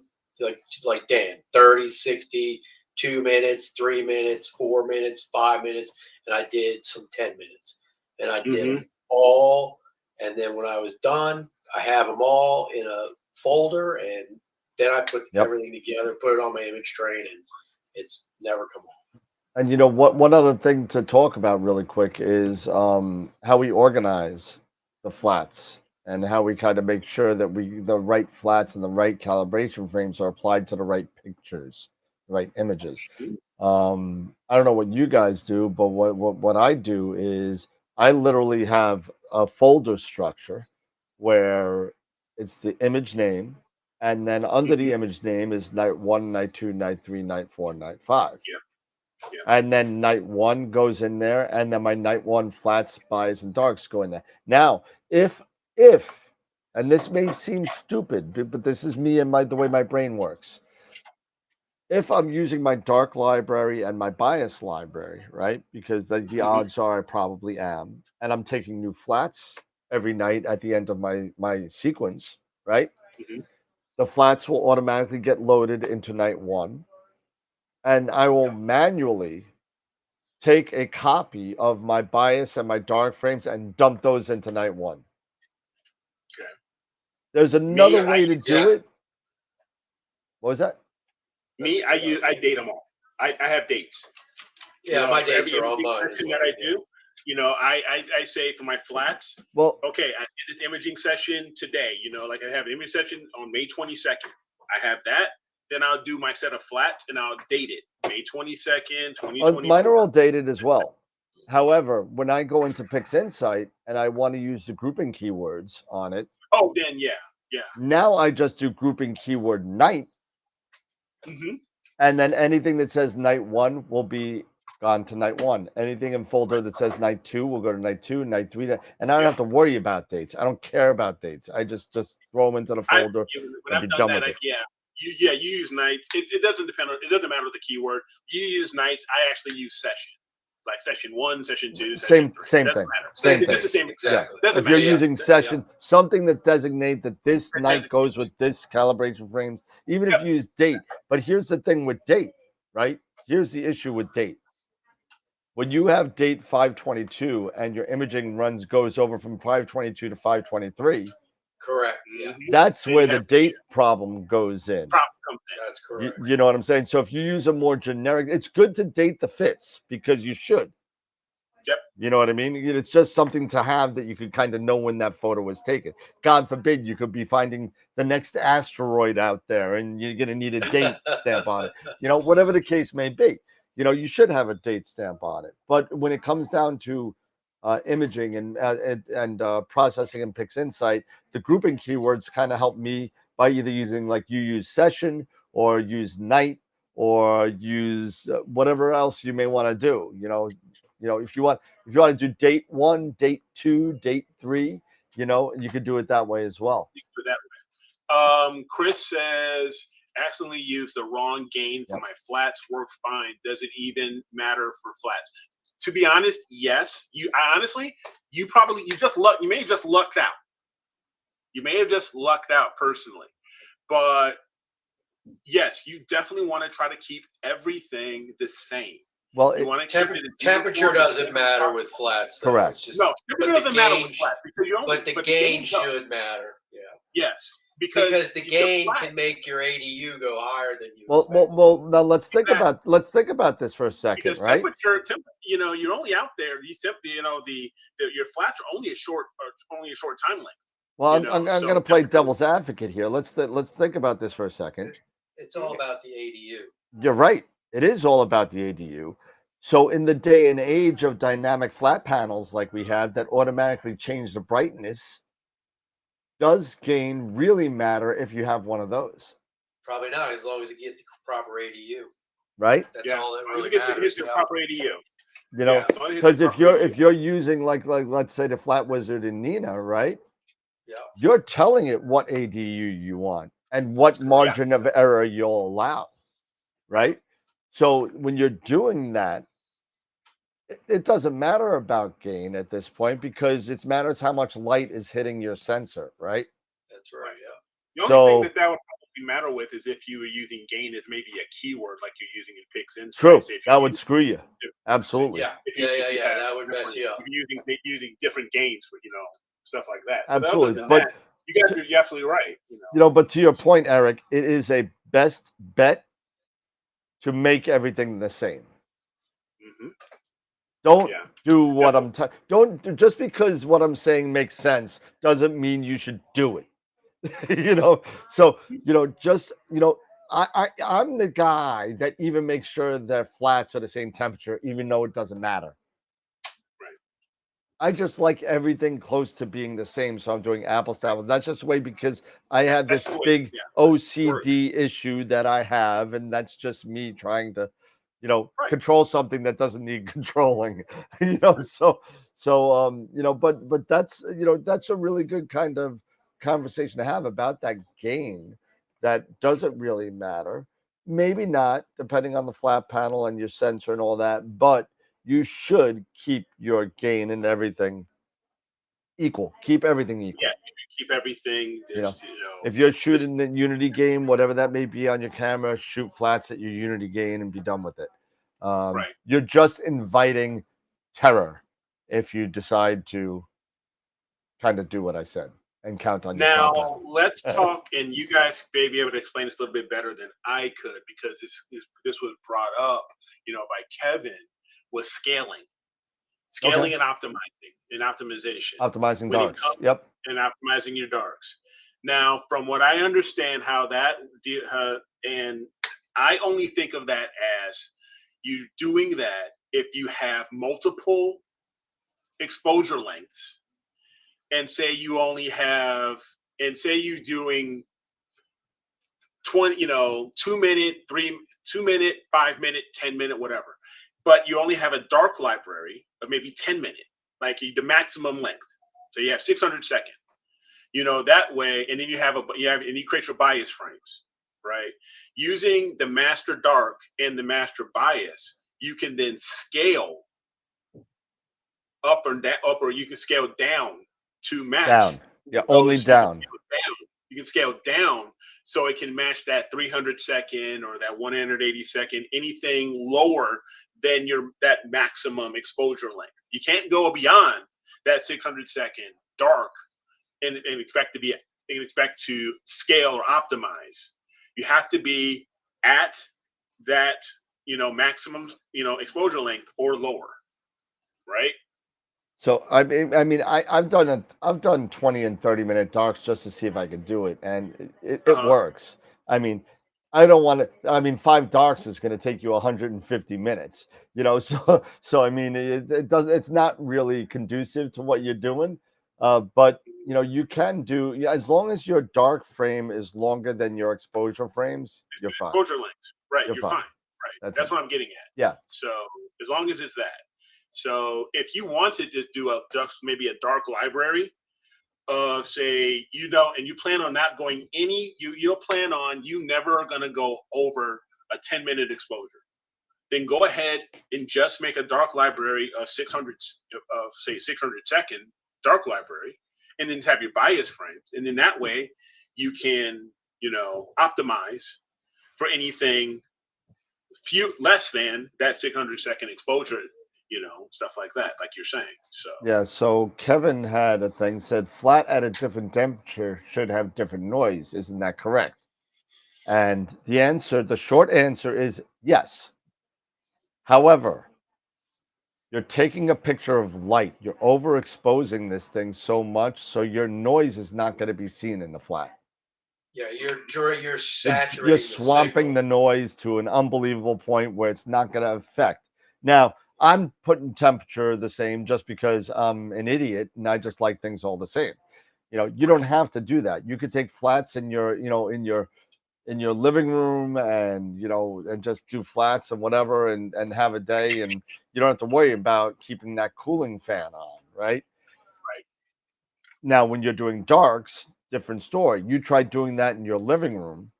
like Dan, 30, 60, 2 minutes, 3 minutes, 4 minutes, 5 minutes, and I did some 10 minutes. And I did them all. And then when I was done, I have them all in a folder, and then I put everything together, put it on my image train, and it's never come off. And you know what? One other thing to talk about really quick is how we organize the flats and how we kind of make sure that the right flats and the right calibration frames are applied to the right pictures, the right images. I don't know what you guys do, but what I do is I literally have a folder structure where it's the image name, and then under the image name is night 1, night 2, night 3, night 4, night 5. Yeah. And then night 1 goes in there, and then my night 1 flats, bias, and darks go in there. Now, if and this may seem stupid, but this is me and the way my brain works. If I'm using my dark library and my bias library, right? Because the odds are I probably am, and I'm taking new flats every night at the end of my sequence, right? The flats will automatically get loaded into night 1, and I will manually take a copy of my bias and my dark frames and dump those into night 1. Okay. There's another way to do it. What was that? Me, I date them all. I have dates. Yeah, my dates are all mine. That I do. I say for my flats. Well, okay, I did this imaging session today. Like I have an image session on May 22nd. I have that. Then I'll do my set of flats and I'll date it. May 22nd, 2024. Mine are all dated as well. However, when I go into PixInsight and I want to use the grouping keywords on it. Oh, then yeah. Now I just do grouping keyword night. And then anything that says night 1 will be gone to night 1. Anything in folder that says night 2 will go to night 2, night 3, and I don't have to worry about dates. I don't care about dates. I just throw them into the folder and be done with it. You use nights. It doesn't depend on. It doesn't matter the keyword. You use nights. I actually use session, like session 1, session 2, session 3. Same thing. Same thing. It's the same exactly. Yeah. If you're using session, something that designates that this night goes with this calibration frames, even if you use date. But here's the thing with date, right? Here's the issue with date. When you have date 522 and your imaging goes over from 522 to 523. Correct. Yeah. That's where the date problem goes in. That's correct. You know what I'm saying? So if you use a more generic, it's good to date the fits because you should. Yep. You know what I mean? It's just something to have that you could kind of know when that photo was taken. God forbid you could be finding the next asteroid out there and you're going to need a date stamp on it. Whatever the case may be. You should have a date stamp on it. But when it comes down to imaging and processing in PixInsight, the grouping keywords kind of help me by either using like you use session or use night or use whatever else you may want to do. If you want to do date 1, date 2, date 3, you could do it that way as well. Chris says accidentally used the wrong gain for my flats. Worked fine. Does it even matter for flats? To be honest, yes. You may have just lucked out. You may have just lucked out personally, but yes, you definitely want to try to keep everything the same. Well, you want to temperature doesn't matter with flats. Though. Correct. No, temperature doesn't matter with flats but the gain should matter. Yeah. Yes. Because the gain can make your ADU go higher than you. Well. Now let's think about this for a second, because right? Temperature, you're only out there. Your flats are only a short time length. Well, I'm going to play devil's advocate here. Let's think about this for a second. It's all about the ADU. You're right. It is all about the ADU. So in the day and age of dynamic flat panels like we have that automatically change the brightness, does gain really matter if you have one of those? Probably not, as long as you get the proper ADU. Right? That's all that really matters. It's the proper ADU. Because if you're using like let's say the Flat Wizard in Nina, right? Yeah. You're telling it what ADU you want and what margin of error you'll allow, right? So when you're doing that, it doesn't matter about gain at this point because it matters how much light is hitting your sensor, right? That's right. Yeah. The only thing that would probably matter with is if you were using gain as maybe a keyword like you're using in PixInsight. True. That would screw you. Absolutely. Yeah. That would mess you up. If you're using different gains for stuff like that. Absolutely. But you're absolutely right. But to your point, Eric, it is a best bet to make everything the same. Don't Yeah. do what don't do, just because what I'm saying makes sense doesn't mean you should do it. So just I'm the guy that even makes sure their flats are the same temperature, even though it doesn't matter. Right. I just like everything close to being the same, so I'm doing apples to apples. That's just the way because I have That's this the way. big Yeah. OCD issue that I have, and that's just me trying to, Right. control something that doesn't need controlling. But that's a really good kind of conversation to have about that gain that doesn't really matter. Maybe not, depending on the flat panel and your sensor and all that, but you should keep your gain and everything equal. Keep everything equal. Yeah. Keep everything. If you're shooting the Unity game, whatever that may be on your camera, shoot flats at your Unity gain and be done with it. Right. You're just inviting terror if you decide to kind of do what I said and count on your flat Now panel. let's talk, and you guys may be able to explain this a little bit better than I could because this was brought up, by Kevin. Was scaling and optimization. Optimizing When it darks. comes Yep. and optimizing your darks. Now, from what I understand, how that and I only think of that as you doing that if you have multiple exposure lengths, and say you only have, and say you're doing 20, 2 minute, 2 minute, 5 minute, 10 minute, whatever, but you only have a dark library of maybe 10 minute, like the maximum length. So you have 600 second. That way, and then you create your bias frames, right? Using the master dark and the master bias, you can then scale up or you can scale down to match. Down. Yeah, only down. You can scale down so it can match that 300 second or that 180 second, anything lower than that maximum exposure length. You can't go beyond that 600 second dark and expect to scale or optimize. You have to be at that maximum exposure length or lower, right? So I've done 20 and 30-minute darks just to see if I could do it, and it works. I don't want to. 5 darks is going to take you 150 minutes. So it does. It's not really conducive to what you're doing. But you can do, as long as your dark frame is longer than your exposure frames, you're fine. Exposure length, right? You're fine. Right. That's what I'm getting at. Yeah. So as long as it's that. So if you wanted to do maybe a dark library, say and you plan on not going you'll plan on you never are going to go over a 10-minute exposure, then go ahead and just make a dark library of 600 second dark library, and then have your bias frames, and then that way you can optimize for anything less than that 600 second exposure, stuff like that, like you're saying. So yeah. So Kevin had a thing said flat at a different temperature should have different noise. Isn't that correct? And the short answer is yes. However, you're taking a picture of light. You're overexposing this thing so much, so your noise is not going to be seen in the flat. Yeah, you're saturating. You're swamping the noise to an unbelievable point where it's not going to affect. Now, I'm putting temperature the same just because I'm an idiot and I just like things all the same. You don't have to do that. You could take flats in your living room and and just do flats and whatever and have a day, and you don't have to worry about keeping that cooling fan on, right? Now when you're doing darks, different story. You try doing that in your living room,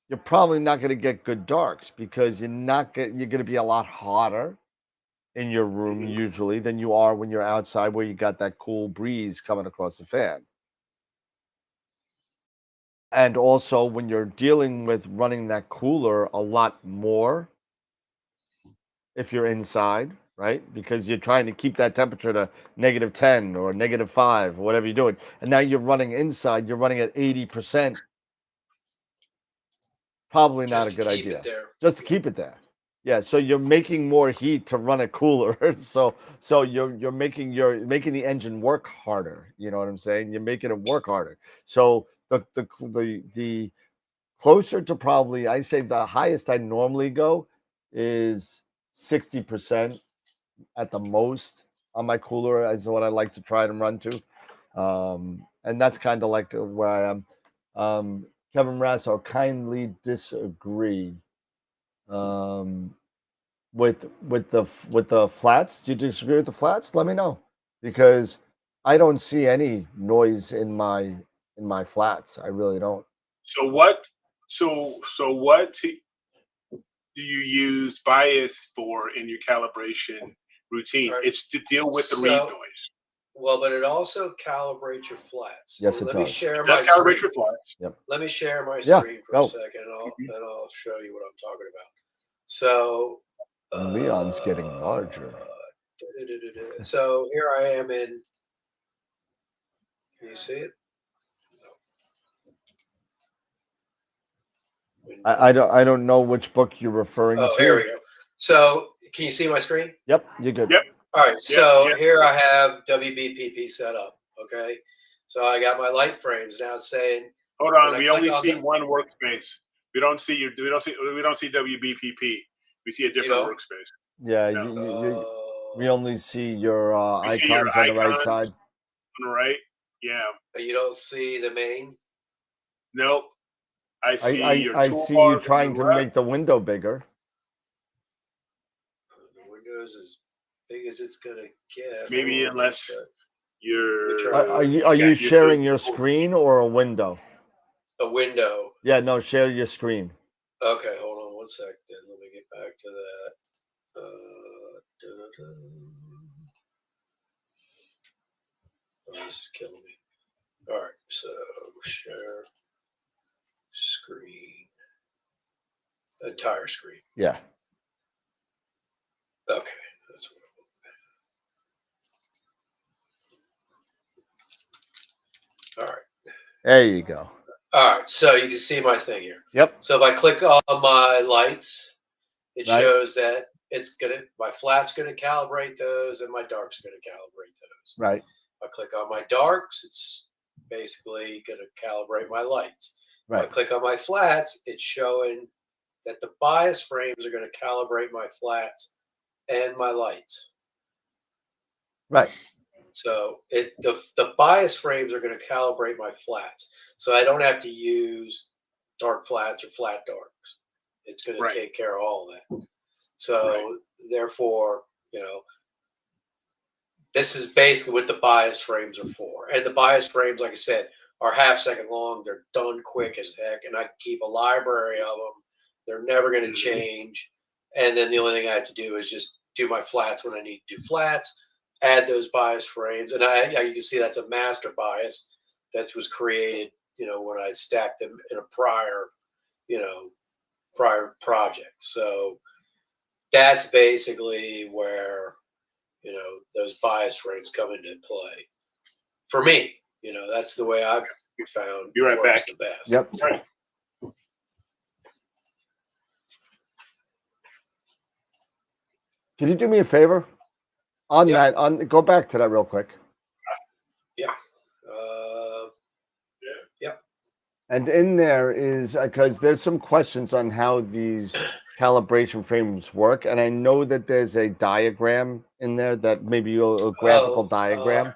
you're probably not going to get good darks because you're going to be a lot hotter in your room usually than you are when you're outside where you got that cool breeze coming across the fan. And also when you're dealing with running that cooler a lot more if you're inside, right? Because you're trying to keep that temperature to -10 or -5 or whatever you're doing. And now you're running inside, you're running at 80%. Probably not a good idea. Just to keep it there. Yeah, so you're making more heat to run a cooler. So you're making the engine work harder. You know what I'm saying? You're making it work harder. So the closer to probably, I say the highest I normally go is 60% at the most on my cooler is what I like to try and run to. And that's kind of like where I am. Kevin Rasso, kindly disagree. Um, with the flats. Do you disagree with the flats? Let me know, because I don't see any noise in my flats. I really don't. So what? So what do you use bias for in your calibration routine? Right. It's to deal with the read So- noise. Well, but it also calibrates your flats. Yes, it Let me does. share It my does calibrate screen. your flats. Let me share my Yeah, screen for go. a second, Mhm. and I'll show you what I'm talking about. So, Leon's getting larger. So here I am in. Can you see it? I don't know which book you're referring Oh, to. here we go. So, can you see my screen? Yep, you're good. Yep. All right. Yep, So yep. here I have WBPP set up. Okay. So I got my light frames now. It's saying Hold when on. I We click only on see the- one workspace. We don't see WBPP. We see a different don't? workspace. Yeah, No. we only see your We see your icons on the right icons. side. On the right. Yeah. You don't see the main. Nope. I see your I see you toolbars trying on to the left. make the window bigger. The window's as big as it's gonna get. Maybe Hold on, unless but you're Are you got sharing your tool- screen or a window? a window. Yeah, no, share your screen. Okay, hold on one sec. Then let me get back to that. Da-da-da. Oh, this is killing me. All right, so share screen, entire screen. Yeah. Okay, that's what. All right. There you go. All right, so you can see my thing here. Yep. So if I click on my lights, it Right. shows that my flat's gonna calibrate those, and my dark's gonna calibrate those. Right. If I click on my darks, it's basically gonna calibrate my lights. If I Right. click on my flats, it's showing that the bias frames are gonna calibrate my flats and my lights. Right. So the bias frames are going to calibrate my flats, so I don't have to use dark flats or flat darks. It's going to Right. take care of all of that. So therefore, this is basically what the bias frames are for. And the bias frames, like I said, are half-second long. They're done quick as heck, and I can keep a library of them. They're never going to change. And then the only thing I have to do is just do my flats when I need to do flats, add those bias frames. And you can see that's a master bias that was created, when I stacked them in a prior project. So that's basically where, those bias frames come into play. For me, that's the way I've found Be right works back. the best. Yep. Right. Can you do me a favor? On Yep. that, go back to that real quick. Yeah. And in there is because there's some questions on how these calibration frames work, and I know that there's a diagram in there that maybe a graphical diagram.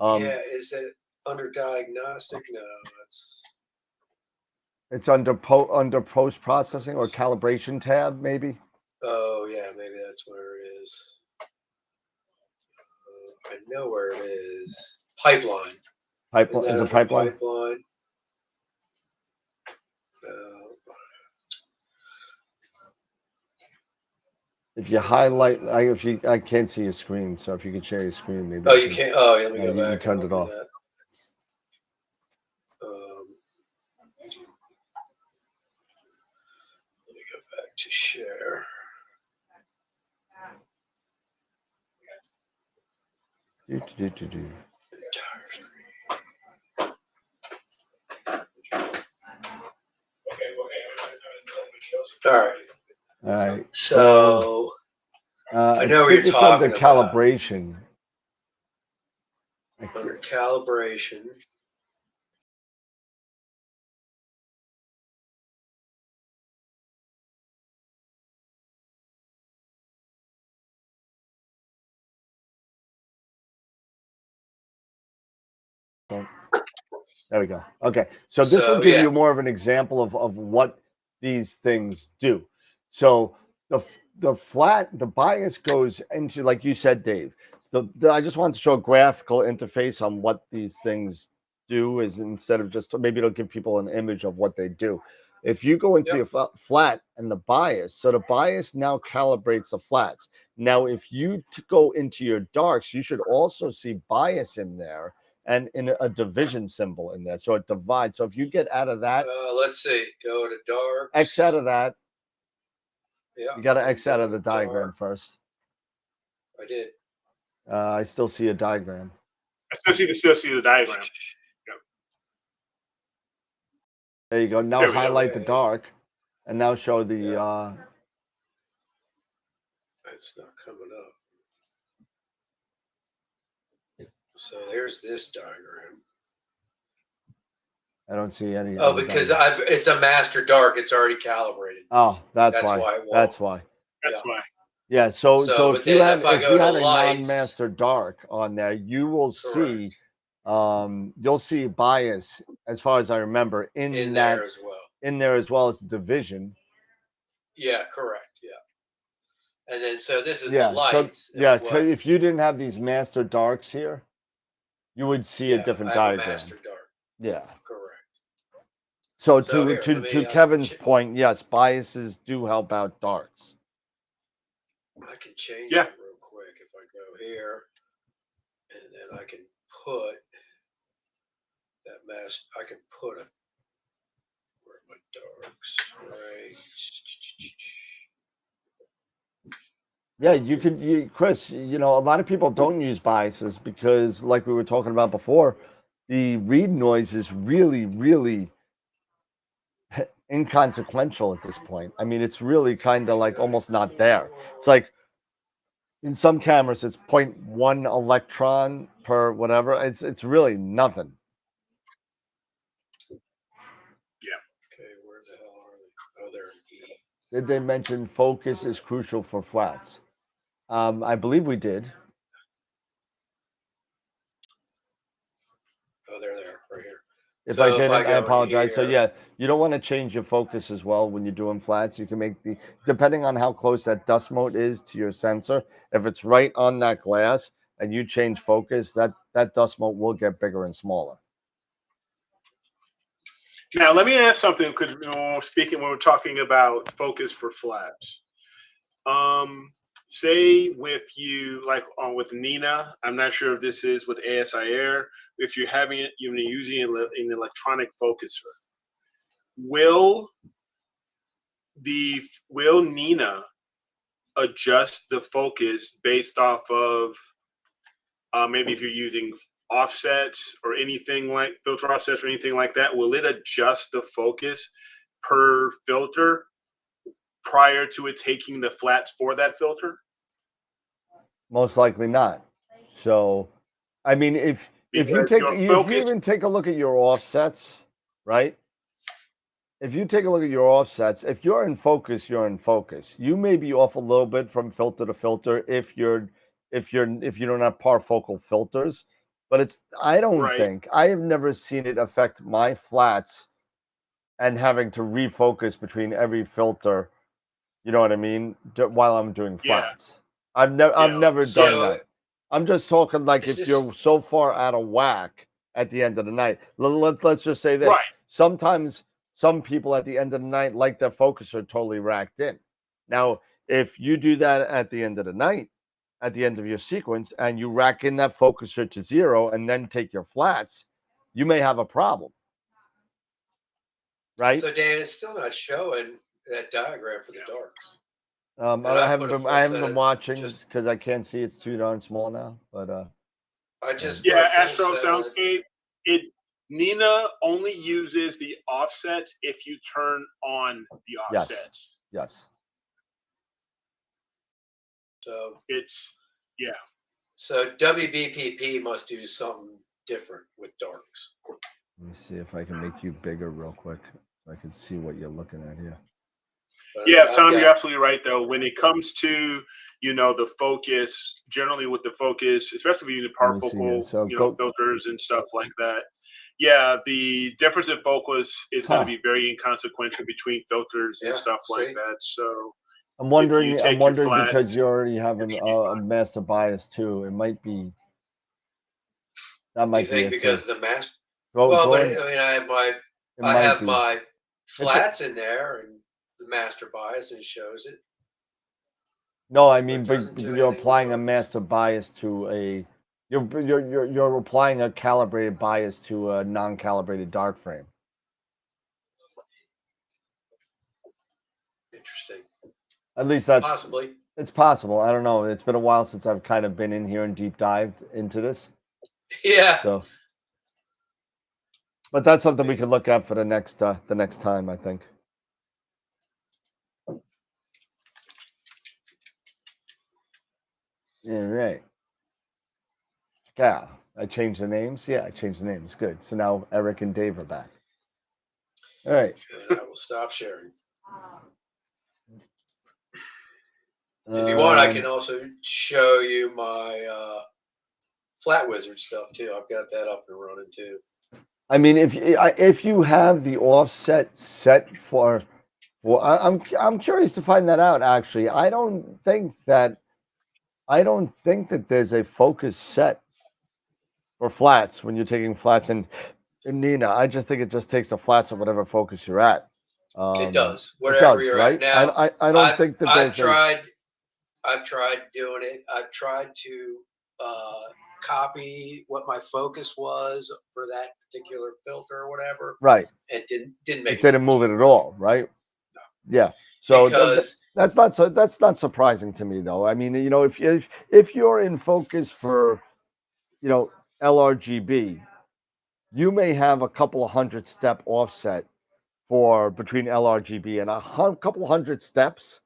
Yeah, is it under diagnostic? No, It's under post processing or calibration tab, maybe. oh yeah, maybe that's where it is. I know where it is. Pipeline. Pipeline Isn't is that a under pipeline. Pipeline. If you highlight, I can't see your screen, so if you could share your screen, maybe. Oh, you can't. Oh, yeah, let me No, go you back. turned and it I'll off. do that. Let me go back to share. Do. Entire screen. All right. All right. So So I know what think you're it's under talking about. calibration. Under calibration. There we go. Okay. So this will So, give yeah. you more of an example of what these things do. So the bias goes into, like you said, Dave. I just wanted to show a graphical interface on what these things do, is instead of just, maybe it'll give people an image of what they do. If you go into Yep. your flat and the bias, so the bias now calibrates the flats. Now, if you go into your darks, you should also see bias in there and in a division symbol in there. So it divides. So if you get out of that, Let's see. Go to darks. X out of that. Yeah. You got to X out of the diagram first. I did. I still see a diagram. I still see the diagram. Yep. There you go. Now There we go. highlight the dark, and now show the. It's not coming up. So there's this diagram. I don't see any. Oh, because it's a master dark. It's already calibrated. Oh, that's That's why. why it won't. That's why. That's Yeah. why. Yeah. So So, if but you then had if I if go you to had a lights- non-master dark on there, you will see. You'll see bias, as far as I remember, in that there as well. in there, as well as division. Yeah, correct. Yeah. And then so this is Yeah. the lights. So yeah, and what- if you didn't have these master darks here, you would see a different I have a diagram. master dark. Yeah. Correct. So, So here, let to me, Kevin's point, yes, biases do help out darks. I can change Yeah. it real quick if I go here, and then I can put that mask. I can put a where are my darks? Right. Yeah, Chris, a lot of people don't use biases because, like we were talking about before, the read noise is really, really inconsequential at this point. I mean, it's really kind of like almost not there. It's like in some cameras, it's 0.1 electron per whatever. It's really nothing. Yeah. Okay, where the hell are they? Oh, they're in E. Did they mention focus is crucial for flats? I believe we did. Oh, they're there, right here. If So I if didn't, I I go apologize. So here- yeah, you don't want to change your focus as well when you're doing flats. You can make depending on how close that dust mote is to your sensor. If it's right on that glass and you change focus, that dust mote will get bigger and smaller. Now, let me ask something, because when we're talking about focus for flats. Say with you, like with Nina, I'm not sure if this is with ASI Air, if you're having it, you're using an electronic focuser, will Nina adjust the focus based off of maybe if you're using offsets or anything like filter offsets or anything like that? Will it adjust the focus per filter prior to it taking the flats for that filter? Most likely not. So, I mean, if you even take a look at your offsets, right? If you take a look at your offsets, if you're in focus, you're in focus. You may be off a little bit from filter to filter if you don't have parfocal filters, but I have never seen it affect my flats and having to refocus between every filter. You know what I mean? While I'm doing flats. I've never done that. I'm just talking like if you're so far out of whack at the end of the night. Let's just say this. Right. Sometimes some people at the end of the night like their focuser totally racked in. Now, if you do that at the end of the night, at the end of your sequence, and you rack in that focuser to 0 and then take your flats, you may have a problem. Right? So Dan, it's still not showing that diagram for the darks. I haven't been watching because I can't see. It's too darn small now. But I just Astro Soundscape. Nina only uses the offsets if you turn on the offsets. Yes. So it's yeah. So WBPP must do something different with darks. Let me see if I can make you bigger real quick so I can see what you're looking at here. But Yeah, I've Tom, got- you're absolutely right. Though, when it comes to the focus, generally with the focus, especially using Let me see here. partifocal, So go. filters and stuff like that. Yeah, the difference in focus is going to be very inconsequential between filters and Yeah, stuff like see? that. So I'm wondering. you I'm take your wondering flats, because you already have that a should be fine. master bias too. It might be. That might You be think it because too. of the master? Go, Well, go but ahead. I mean, I It might have be. my flats in there and the master bias and it shows it. No, I But mean, it doesn't but do you're anything with applying a focus. master bias to a. You're applying a calibrated bias to a non-calibrated dark frame. Interesting. At least that's Possibly. It's possible. I don't know. It's been a while since I've kind of been in here and deep dived into this. Yeah. So, but that's something we could look at for the next time, I think. Yeah, right. Yeah, I changed the names. Yeah, I changed the names. Good. So now Eric and Dave are back. All right. Good. I will stop sharing. If you want, I can also show you my Flat Wizard stuff too. I've got that up and running too. I mean, if you have the offset set for, well, I'm curious to find that out. Actually, I don't think that there's a focus set for flats when you're taking flats in Nina. I just think it just takes the flats at whatever focus you're at. It does. It Wherever does, you're right? at now. I don't think that I've there's I've tried doing it. I've tried to copy what my focus was for that particular filter or whatever, right. and didn't make It didn't move it at all, right? No. Yeah. So because that's not surprising to me, though. I mean, if you're in focus for, LRGB, you may have a couple of 100-step offset for between LRGB and a couple 100 steps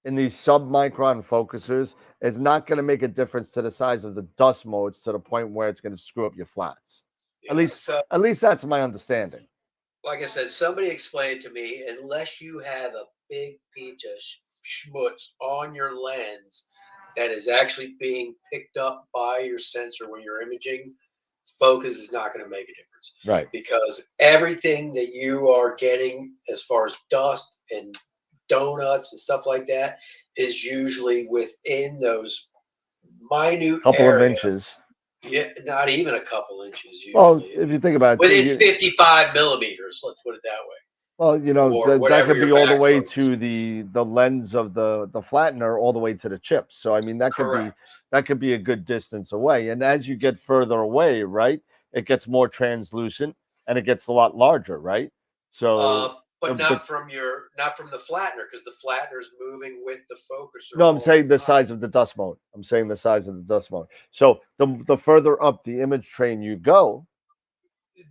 in these sub-micron focusers is not going to make a difference to the size of the dust modes to the point where it's going to screw up your flats. yeah, At least that's my understanding. like I said, somebody explained to me, unless you have a big piece of schmutz on your lens that is actually being picked up by your sensor when you're imaging, focus is not going to make a difference. Right. Because everything that you are getting as far as dust and donuts and stuff like that is usually within those minute Couple area. of inches. Yeah, not even a couple inches usually. Well, if you think about it, within 55 millimeters, let's put it that way. well, Or that whatever could be your all the back way focus to is. the lens of the flattener, all the way to the chips. So I mean, that could be a good distance away. And as you get further away, right, it gets more translucent and it gets a lot larger, right? So, But not from the flattener, because the flattener is moving with the focuser. no, I'm all saying the time. size of the dust mode. I'm saying the size of the dust mode. So the further up the image train you go,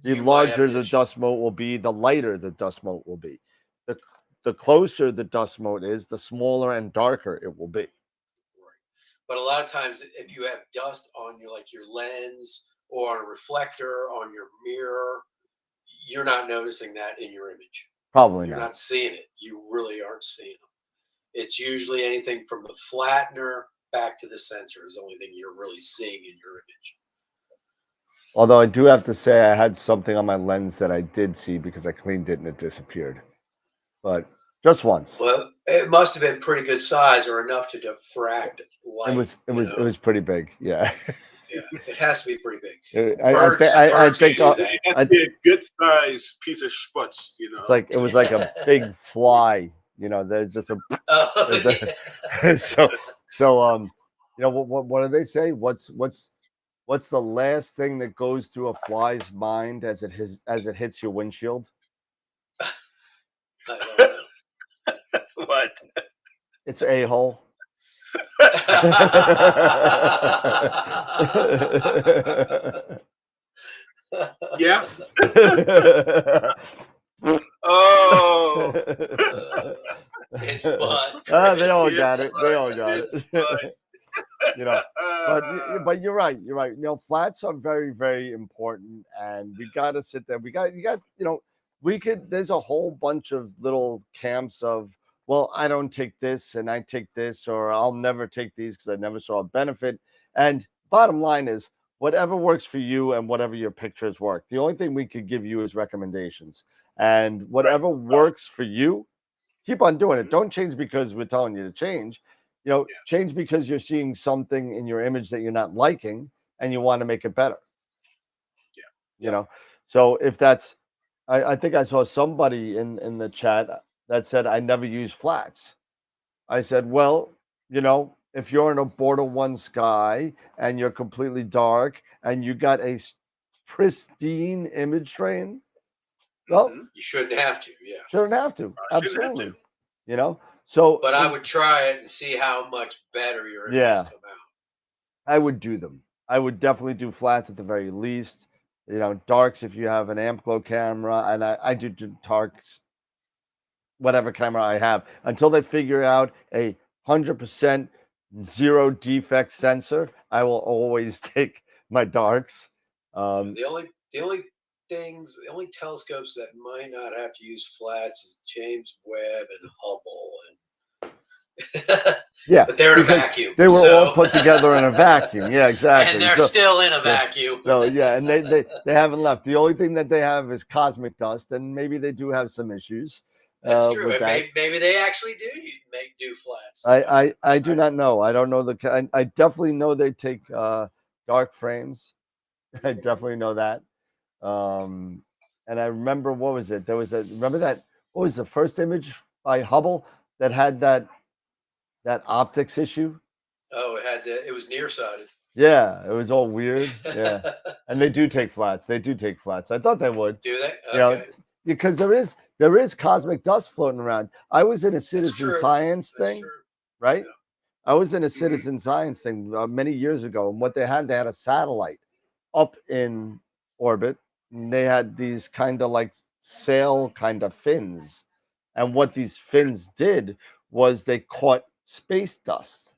the You might have larger an the issue. dust mote will be, the lighter the dust mote will be. The closer the dust mote is, the smaller and darker it will be. Right. But a lot of times, if you have dust on your lens or on a reflector on your mirror, you're not noticing that in your image. Probably You're not. not seeing it. You really aren't seeing them. It's usually anything from the flattener back to the sensor is the only thing you're really seeing in your image. Although I do have to say I had something on my lens that I did see because I cleaned it and it disappeared. But just once. Well, it must have been pretty good size or enough to diffract light. It was pretty big. Yeah. Yeah, it has to be pretty big. I Birds think can do that. It has to be a good size piece of schmutz, it's like it was like a big fly. There's just a Oh, yeah. so what do they say? What's the last thing that goes through a fly's mind as it hits your windshield? I don't know. What? It's a-hole. Yeah. Oh, It's butt. They all Yeah, got it. They all got it's it. You know, but you're right. You're right. You know, flats are very, very important, and we got to sit there. You got. You know, we could. There's a whole bunch of little camps of, well, I don't take this, and I take this, or I'll never take these because I never saw a benefit. And bottom line is, whatever works for you and whatever your pictures work. The only thing we could give you is recommendations, and whatever works for you, keep on doing it. Don't change because we're telling you to change. You know, change because you're seeing something in your image that you're not liking and you want to make it better. You know, so if that's, I think I saw somebody in the chat that said, I never use flats. I said, well, you know, if you're in a border one sky and you're completely dark and you got a pristine image train, well, you shouldn't have to. Yeah, shouldn't have to. Shouldn't have Absolutely. to. You know, so but I would try it and see how much better your images Yeah. come out. I would do them. I would definitely do flats at the very least. You know, darks if you have an amp glow camera, and I do darks, whatever camera I have, until they figure out a 100% zero defect sensor. I will always take my darks. The only telescopes that might not have to use flats is James Webb and Hubble, and Yeah, but they're in a because vacuum. They were so- all put together in a vacuum. Yeah, exactly. and they're still in a vacuum. So yeah, and they haven't left. The only thing that they have is cosmic dust, and maybe they do have some issues. That's true. with And that. maybe they actually do flats. I do not know. I don't know I definitely know they take dark frames. I definitely know that. And I remember, what was it? There was remember that, what was the first image by Hubble that had that optics issue? Oh, it was nearsighted. Yeah, it was all weird. Yeah. And they do take flats. They do take flats. I thought they would. Do they? You know, Okay. because there is cosmic dust floating around. I was in a citizen true. science That's thing, true. right? Yeah. I was in a citizen science thing many years ago, and what they had a satellite up in orbit, and they had these kind of like sail kind of fins, and what these fins did was they caught space dust.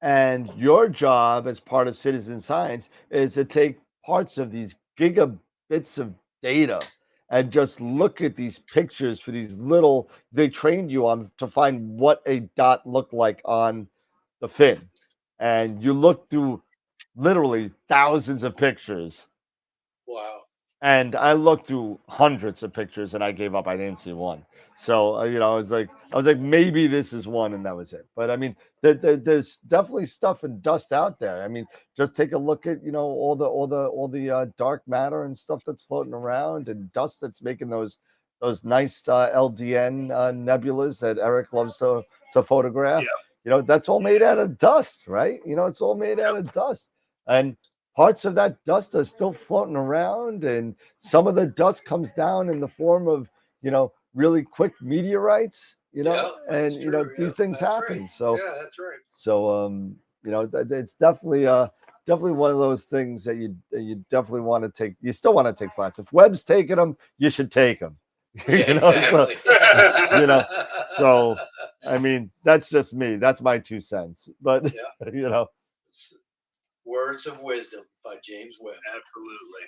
And your job as part of citizen science is to take parts of these gigabits of data and just look at these pictures for these little, they trained you on to find what a dot looked like on the fin. And you look through literally thousands of pictures. Wow. And I looked through hundreds of pictures and I gave up. I didn't see one. So, you know, I was like, maybe this is one, and that was it. But I mean, there's definitely stuff and dust out there. I mean, just take a look at, you know, all the dark matter and stuff that's floating around, and dust that's making those nice LDN nebulas that Eric loves to photograph. Yeah. You know, that's all made out of dust, right? You know, it's all made out of dust, and parts of that dust are still floating around, and some of the dust comes down in the form of, you know, really quick meteorites, you know, and that's you know, true. these things That's happen. right. So yeah, that's right. so you know, it's definitely one of those things that you definitely want to take. You still want to take flats. If Webb's taking them, you should take them. Yeah, you know, exactly. you know, so I mean, that's just me. That's my 2 cents. But you know, Words of Wisdom by James Webb. Absolutely.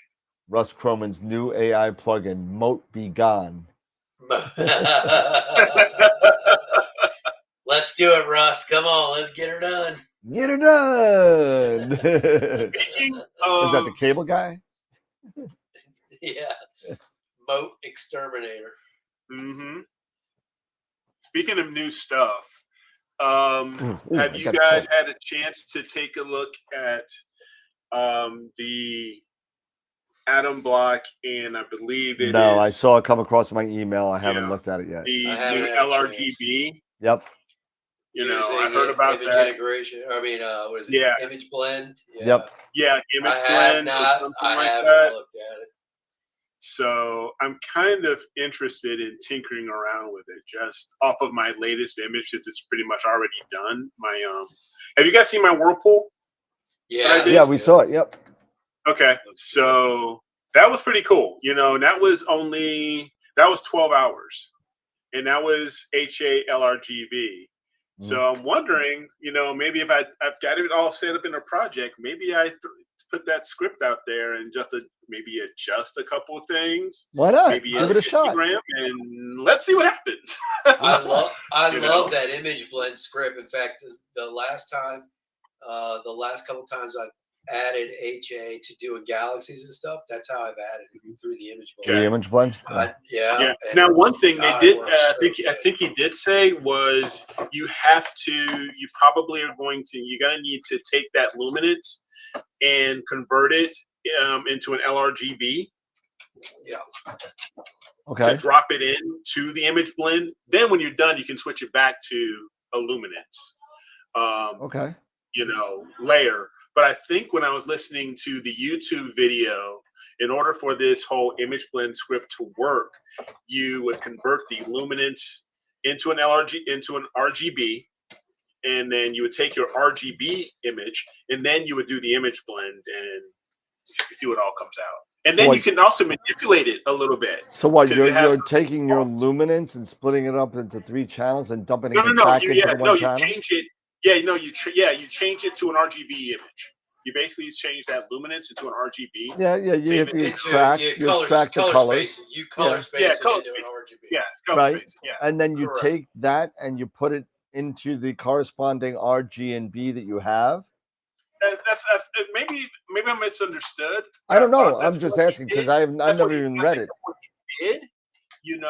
Russ Croman's new AI plugin, Moat Be Gone. Let's do it, Russ. Come on, let's get her done. Get her done. Speaking Is that the of cable guy? Yeah. Moat Exterminator. Speaking of new stuff, Ooh, have I you got guys cold. had a chance to take a look at the Atom Block, and I believe it is No, I saw it come across my email. I haven't Yeah. looked at it yet. the I haven't new had a LRGB? Yep. You know, Using I heard about image that. integration. I mean, what is it? Yeah. Image blend. Yeah. Yep. Yeah, image I have blend or not. something I like haven't that. looked at it. So I'm kind of interested in tinkering around with it, just off of my latest image, since it's pretty much already done. My have you guys seen my whirlpool? Yeah. Yeah, we saw it. Yep. Okay, so that was pretty cool. And that was 12 hours, and that was HALRGB. So I'm wondering, maybe if I've got it all set up in a project, maybe I put that script out there and just maybe adjust a couple of things. Why not? Maybe Give it a shot. And let's see what happens. I love that image blend script. In fact, the last couple of times I've added HA to doing galaxies and stuff, that's how I've added it through the image blend. The image blend. Yeah. Now, one thing they did, I good. think he did say was you probably are going to, you're going to need to take that luminance and convert it into an LRGB. Yeah. Okay. To drop it into the image blend. Then when you're done, you can switch it back to a luminance. Okay. Layer. But I think when I was listening to the YouTube video, in order for this whole image blend script to work, you would convert the luminance into an RGB, and then you would take your RGB image, and then you would do the image blend and see what all comes out. And then you can also manipulate it a little bit. So what, you're taking your luminance and splitting it up into 3 channels and dumping it back into the one channel? You change it. Yeah, you change it to an RGB image. You basically change that luminance into an RGB. Yeah, you have to extract the colors. You color space it into an RGB. Yeah, color space. Yeah. And then you take that and you put it into the corresponding RG and B that you have. That's maybe I misunderstood. I don't know. I'm just asking because I've never even read it. What you did, you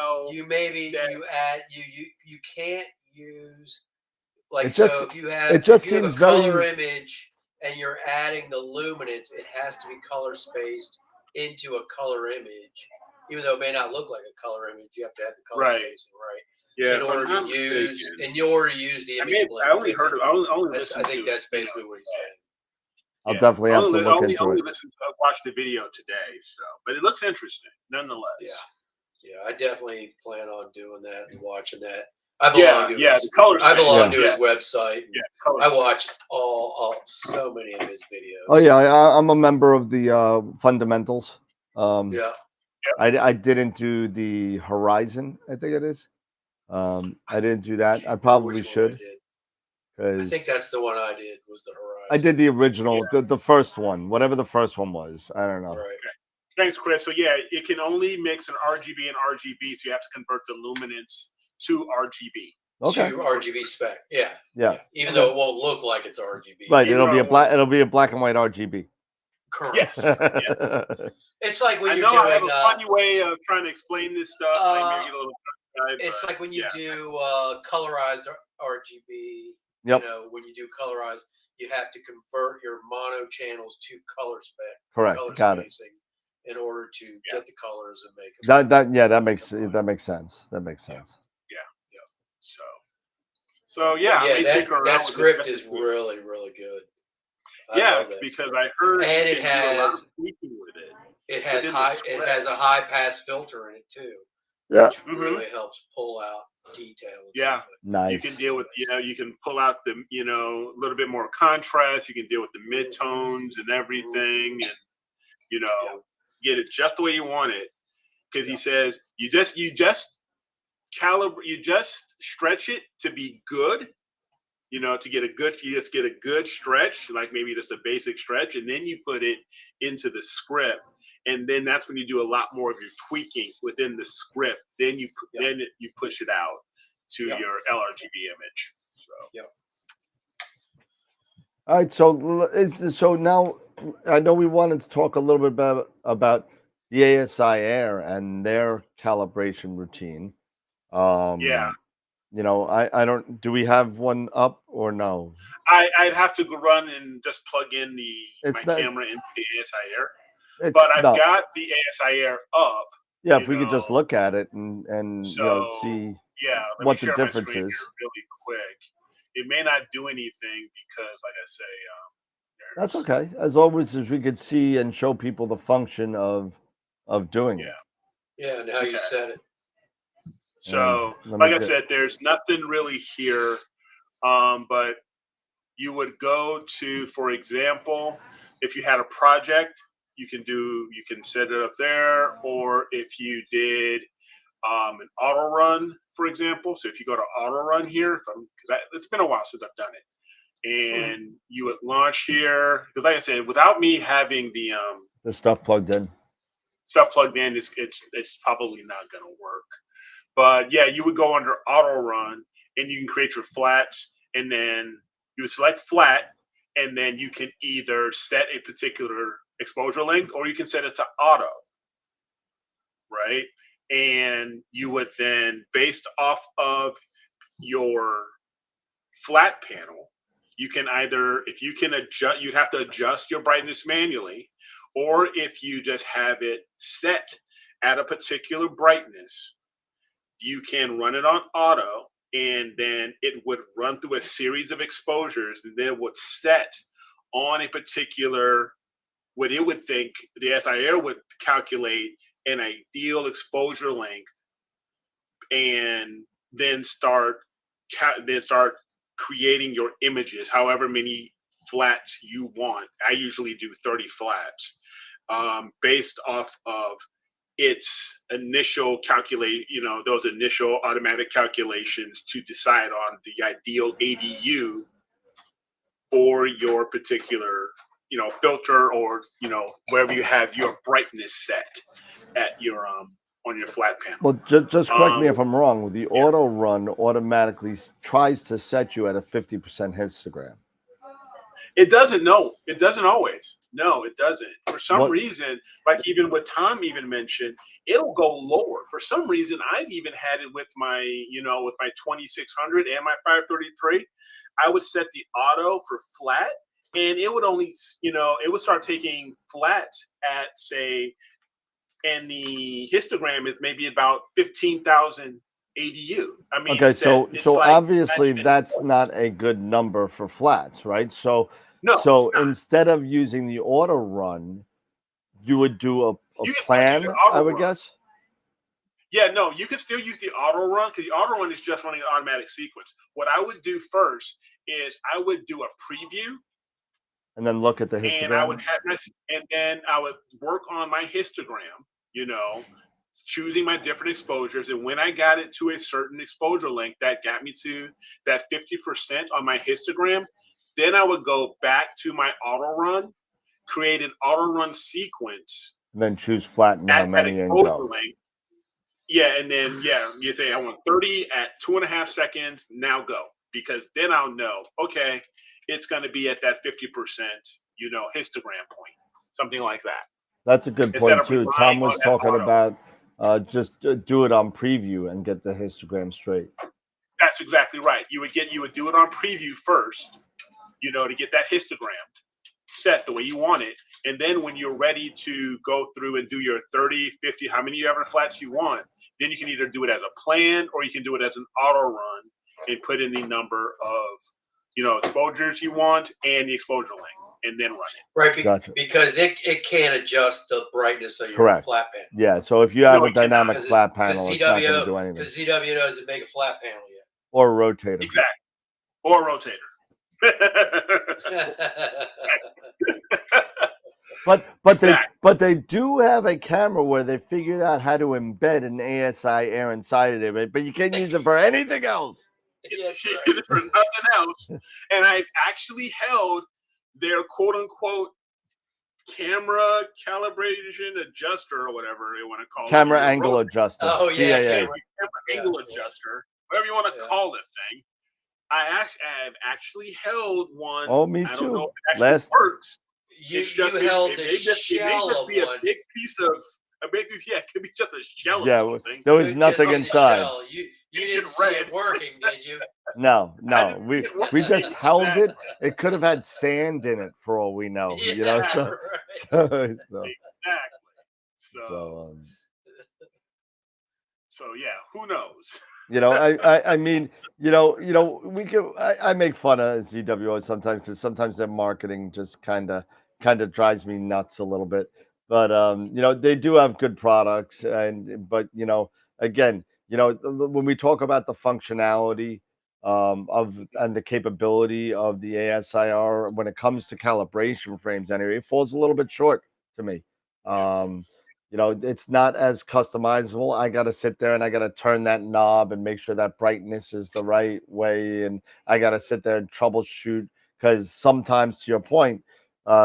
can't use if you have a color image and you're adding the luminance, it has to be color spaced into a color image. Even though it may not look like a color image, you have to have the color spacing right. Yeah, in order to use the image blend. I only heard of. I think that's basically what he's saying. I'll definitely have to look into it. Watch the video today, but it looks interesting nonetheless. Yeah, I definitely plan on doing that and watching that. I belong to his, the color I belong to his website. Yeah, I watch so many of his videos. Oh yeah, I'm a member of the fundamentals. I didn't do the Horizon. I think it is. I didn't do that. I probably should. I think that's the one I did. Was the Horizon? I did the original, the first one, whatever the first one was. I don't know. Right. Okay. Thanks, Chris. So it can only mix an RGB and RGB, so you have to convert the luminance to RGB. Okay. To RGB spec. Yeah. Even okay. though it won't look like it's RGB. Right. It'll be a black and white RGB. Correct. Yes. It's like when you're doing. I have a funny way of trying to explain this stuff. It's like when you do colorized RGB. Yep. When you do colorized, you have to convert your mono channels to color spec. Correct. Got it. In order to get the colors and make them. That makes sense. That makes sense. Yeah. So that script is really, really good. Because I heard and it has it has a high pass filter in it too. Yeah. Which really helps pull out detail. Yeah. Nice. You can deal with, you can pull out the, a little bit more contrast. You can deal with the midtones and everything, and get it just the way you want it. Because he says you just stretch it to be good. To get a good stretch, like maybe just a basic stretch, and then you put it into the script, and then that's when you do a lot more of your tweaking within the script. Then you push it out to your LRGB image. All right, so now I know we wanted to talk a little bit about the ASI Air and their calibration routine. I don't. Do we have one up or no? I'd have to go run and just plug in my camera into the ASI Air. But I've got the ASI Air up. Yeah, if we could just look at it and see what the difference is. Really quick. It may not do anything because, like I say, that's okay. As always, as we could see and show people the function of doing it. Yeah, and how you set it. So, like I said, there's nothing really here, but you would go to, for example, if you had a project you can set it up there, or if you did an auto run, for example. So if you go to auto run here, it's been a while since I've done it, and you would launch here, because like I said, without me having the stuff plugged in, it's probably not going to work. But yeah, you would go under auto run, and you can create your flats, and then you would select flat, and then you can either set a particular exposure length, or you can set it to auto, right? And you would then, based off of your flat panel, you can either, if you can adjust, you'd have to adjust your brightness manually, or if you just have it set at a particular brightness, you can run it on auto, and then it would run through a series of exposures, and then it would set on a particular, what it would think, the SIR would calculate an ideal exposure length, and then start creating your images, however many flats you want. I usually do 30 flats, based off of its initial those initial automatic calculations to decide on the ideal ADU for your particular, filter, or, wherever you have your brightness set at your on your flat panel. Well, just correct me if I'm wrong. The auto run automatically tries to set you at a 50% histogram. It doesn't. No, it doesn't always. No, it doesn't. For some reason, like even what Tom even mentioned, it'll go lower. For some reason, I've even had it with my, with my 2600 and my 533. I would set the auto for flat, and it would only, it would start taking flats at, say, and the histogram is maybe about 15,000 ADU. I mean, okay, so like, obviously that's not a good number for flats, right? So instead of using the auto run, you would do a plan, I would guess. Yeah, no, you can still use the auto run, because the auto run is just running an automatic sequence. What I would do first is I would do a preview, and then look at the histogram. And I would have and then I would work on my histogram, choosing my different exposures. And when I got it to a certain exposure length that got me to that 50% on my histogram, then I would go back to my auto run, create an auto run sequence, and then choose flat and how many and go. Length. Yeah, and then you say I want 30 at 2.5 seconds. Now go, because then I'll know. Okay, it's going to be at that 50%, histogram point, something like that. That's a good point too. Tom was talking about just do it on preview and get the histogram straight. That's exactly right. You would do it on preview first, to get that histogram set the way you want it. And then when you're ready to go through and do your 30, 50, how many ever flats you want, then you can either do it as a plan, or you can do it as an auto run and put in the number of, exposures you want and the exposure length, and then run it. Right, gotcha. Because it can't adjust the brightness of your flat panel. Yeah, so if you have a dynamic flat panel, it's not going to do anything. Because ZW doesn't make a flat panel yet. Or a rotator. Exactly. Or a rotator. But they do have a camera where they figured out how to embed an ASI air inside of it, but you can't use it for anything else. Yeah, for nothing else. And I've actually held their quote unquote camera calibration adjuster, or whatever they want to call it. Camera angle adjuster. Oh yeah, camera angle adjuster, whatever you want to call the thing. I've actually held one. Oh, me too. I don't know if it actually works. You held the shell of one. A big piece of it could be just a shell of something. There was nothing inside. You didn't see it working, did you? No. We just held it. It could have had sand in it for all we know. Yeah, So, exactly. So yeah, who knows? I mean, we could. I make fun of ZWO sometimes, because sometimes their marketing just kind of drives me nuts a little bit. But they do have good products, but again, when we talk about the functionality and the capability of the ASIR when it comes to calibration frames, anyway, it falls a little bit short to me. You know, it's not as customizable. I got to sit there and I got to turn that knob and make sure that brightness is the right way. And I got to sit there and troubleshoot because sometimes, to your point,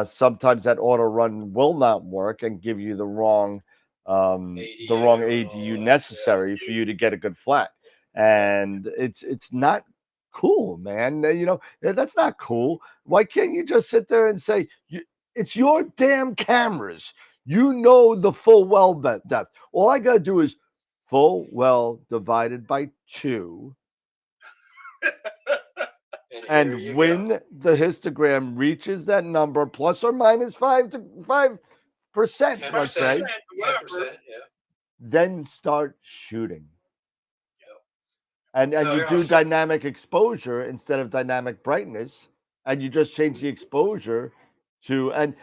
sometimes that auto run will not work and give you the wrong ADU necessary for you to get a good flat. And it's not cool, man. You know, that's not cool. Why can't you just sit there and say, it's your damn cameras? You know the full well depth. All I got to do is full well divided by 2. And when the histogram reaches that number, plus or minus 5%, let's say, 10%, yeah. then start shooting. Yep. And you do dynamic exposure instead of dynamic brightness, and you just change the exposure to and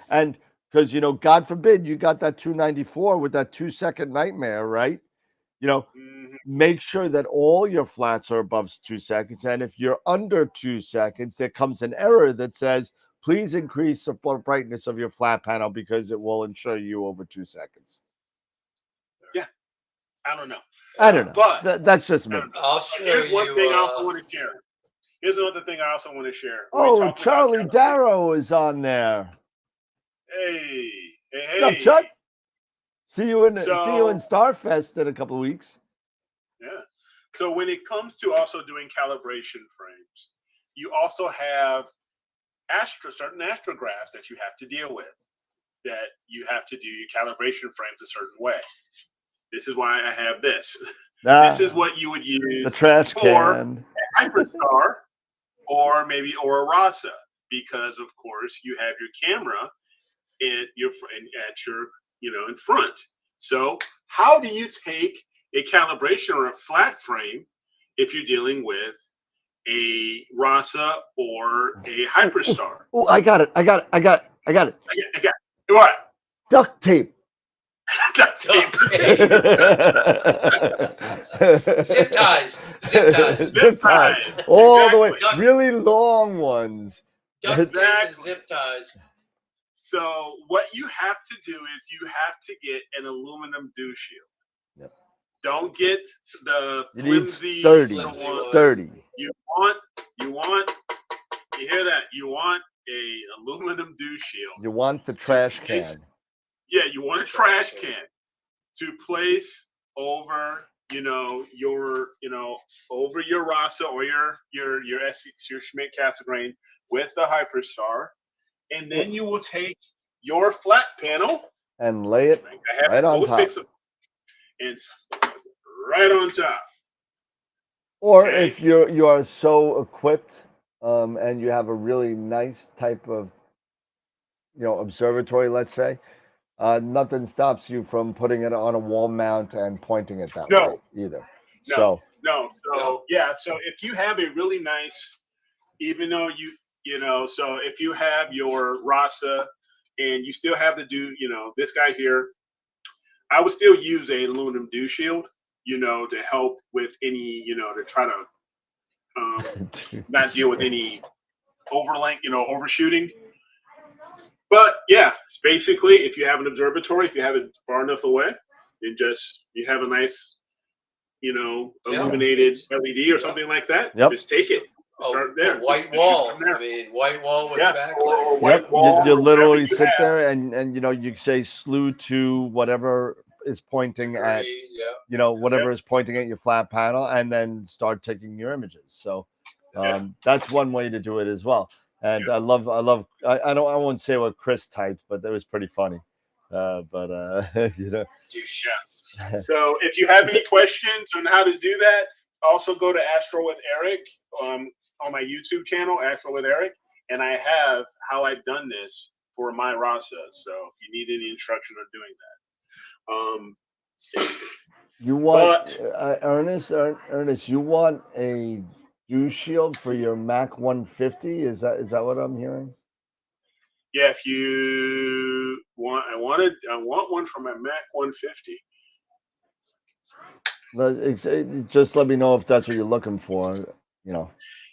because, you know, God forbid you got that 294 with that 2-second nightmare, right? You know, make sure that all your flats are above 2 seconds. And if you're under 2 seconds, there comes an error that says, please increase the brightness of your flat panel because it will ensure you over 2 seconds. Yeah. I don't know. But that's just me. Here's one thing I also want to share. Here's another thing I also want to share. Oh, Charlie Darrow is on there. Hey. What's up, Chuck? See you in Starfest in a couple of weeks. Yeah. So when it comes to also doing calibration frames, you also have certain astrographs that you have to deal with, that you have to do your calibration frames a certain way. This is why I have this. This is what you would use the trash for can, a Hyperstar or a Rasa, because of course you have your camera in front. So how do you take a calibration or a flat frame if you're dealing with a Rasa or a Hyperstar? Oh, I got it. What? Duct tape. Duct tape. Zip ties. All the way. Really long ones. Duct tape and zip ties. So what you have to do is you have to get an aluminum dew shield. Yep. Don't get the flimsy. Sturdy. You want. You hear that? You want a aluminum dew shield. You want the trash can. Yeah, you want a trash can to place over, over your Rasa or your Schmidt Cassegrain with the Hyperstar, and then you will take your flat panel and lay it right on top. And right on top. Or if you are so equipped, and you have a really nice type of, observatory, let's say, nothing stops you from putting it on a wall mount and pointing it that way either. So if you have a really nice, even though so if you have your Rasa and you still have to do, this guy here, I would still use a aluminum dew shield, to help with any, to try to not deal with any overshooting. But yeah, it's basically, if you have an observatory, if you have it far enough away, you have a nice, illuminated LED or something like that. Yep. Just take it. Start there. White wall. White wall with backlight. Yep. You literally sit there and you say slew to whatever is pointing at, whatever is pointing at your flat panel, and then start taking your images. So that's one way to do it as well. And I won't say what Chris typed, but that was pretty funny. So if you have any questions on how to do that, also go to Astro with Eric on my YouTube channel, Astro with Eric, and I have how I've done this for my Rasa. So if you need any instruction on doing that, you want Ernest, you want a dew shield for your Mac 150? Is that what I'm hearing? Yeah, if you want, I want one for my Mac 150. Just let me know if that's what you're looking for.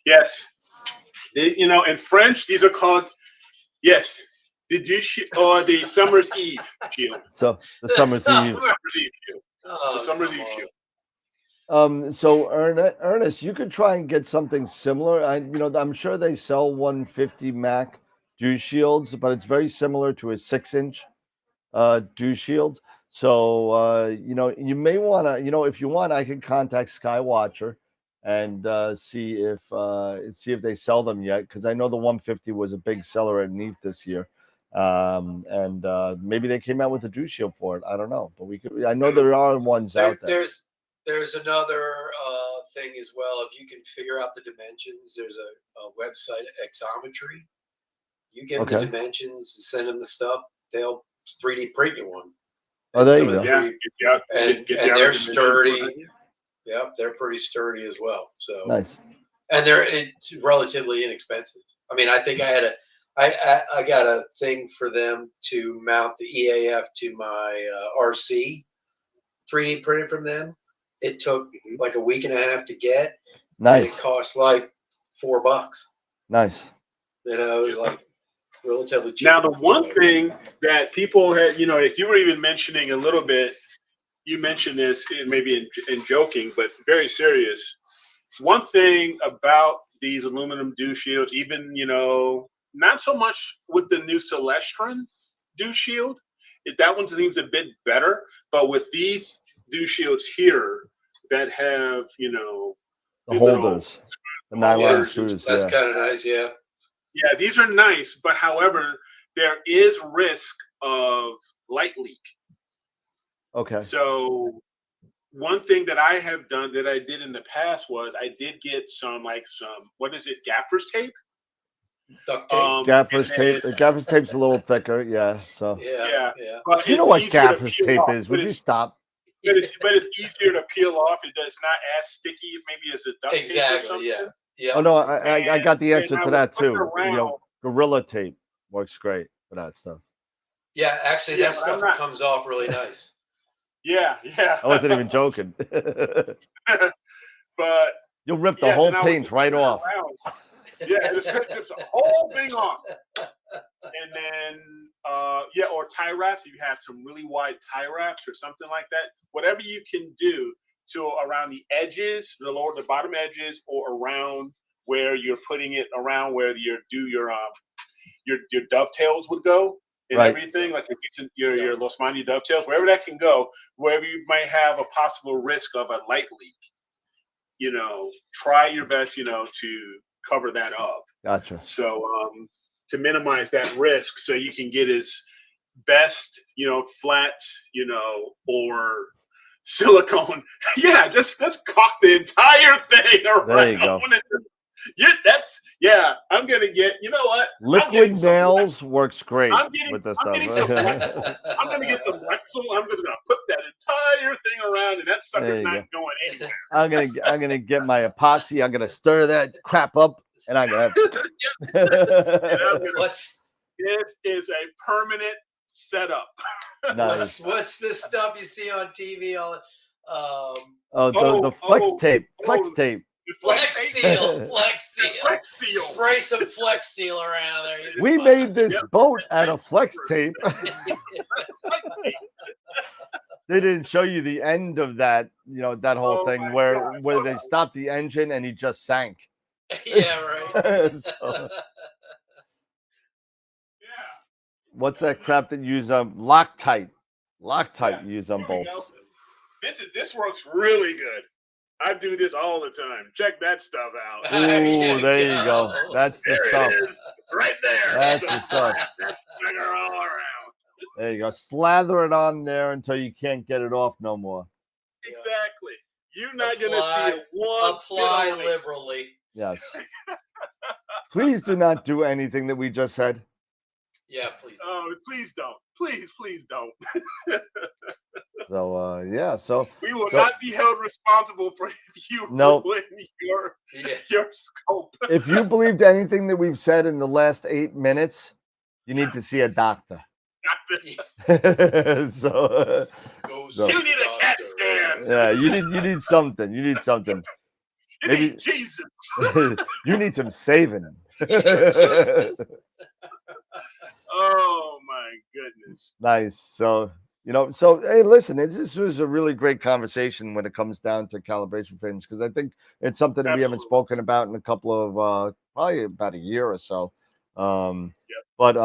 Yes, in French these are called. Yes, The dish or the Summer's Eve shield. So the Summer's Eve. Summer's Eve shield. Oh, The Summer's come Eve on. shield. So Ernest, you could try and get something similar. I'm sure they sell 150 Mac dew shields, but it's very similar to a 6-inch dew shield. So you may want to, if you want, I could contact Skywatcher and see if they sell them yet, because I know the 150 was a big seller at NEAF this year. And maybe they came out with a dew shield for it. I don't know, but I know there are ones out there. There's another thing as well. If you can figure out the dimensions, there's a website, Exometry. You give them the dimensions, send them the stuff, they'll 3D print you one. Oh, there you go. Yeah, and they're sturdy. Yep, they're pretty sturdy as well. So nice. And it's relatively inexpensive. I mean, I think I got a thing for them to mount the EAF to my RC, 3D printed from them. It took like a week and a half to get. Nice. And it cost like $4. Nice. It was like relatively cheap. Now, the one thing that people had, if you were even mentioning a little bit, you mentioned this maybe in joking, but very serious. One thing about these aluminum dew shields, even, not so much with the new Celestron dew shield, that one seems a bit better, but with these dew shields here that have, the holders, the nylon screws. That's kind of nice, yeah. Yeah, these are nice, but however, there is risk of light leak. Okay. So one thing that I have done that I did in the past was I did get some what is it, gaffer's tape? Duct tape. Gaffer's tape. Gaffer's tape's a little thicker, yeah. So yeah. But you know what gaffer's tape is? Would you stop? But it's easier to peel off. It's not as sticky, maybe as a duct tape. Exactly. Yeah. Yeah. Oh no, I got the answer to that too. Around, Gorilla tape works great for that stuff. Yeah, actually, that stuff comes off really nice. Yeah. I wasn't even joking. But you'll rip the whole paint right off. Yeah, it's the whole thing off. And then, or tie wraps. If you have some really wide tie wraps or something like that, whatever you can do to around the edges, the bottom edges, or around where you're putting it, around where your dovetails would go and everything, like your Losmani dovetails, wherever that can go, wherever you might have a possible risk of a light leak, try your best, to cover that up. Gotcha. So to minimize that risk, so you can get as best, flat, or silicone. Yeah, just caulk the entire thing around. There you go. I'm gonna get. You know what? Liquid nails works great with this stuff. I'm gonna get some Lexel. I'm just gonna put that entire thing around, and that sucker's not going anywhere. I'm gonna get my epoxy. I'm gonna stir that crap up, and I'm gonna. This is a permanent setup. Nice. What's this stuff you see on TV? The flex tape. Flex tape. Flex seal. Spray some Flex Seal around there. We made this boat out of flex tape. They didn't show you the end of that, that whole thing where they stopped the engine and he just sank. Yeah, right. What's that crap that you use Loctite? Loctite use on bolts. This works really good. I do this all the time. Check that stuff out. Ooh, there you go. That's the stuff. It is. Right there. That's the stuff. That's all around. There you go. Slather it on there until you can't get it off no more. Exactly. You're not going to see one. Apply liberally. Yes. Please do not do anything that we just said. Yeah, please don't. Oh, please don't. Please don't. So, so we will not be held responsible for if you ruin your scope. If you believed anything that we've said in the last 8 minutes, you need to see a doctor. You need a CAT scan. Yeah, you need something. You need something. Maybe Jesus. You need some saving. Oh my goodness. Nice. So, so hey, listen, this was a really great conversation when it comes down to calibration frames because I think it's something that we haven't Absolutely. spoken about in a couple of probably about a year or so. Yep. But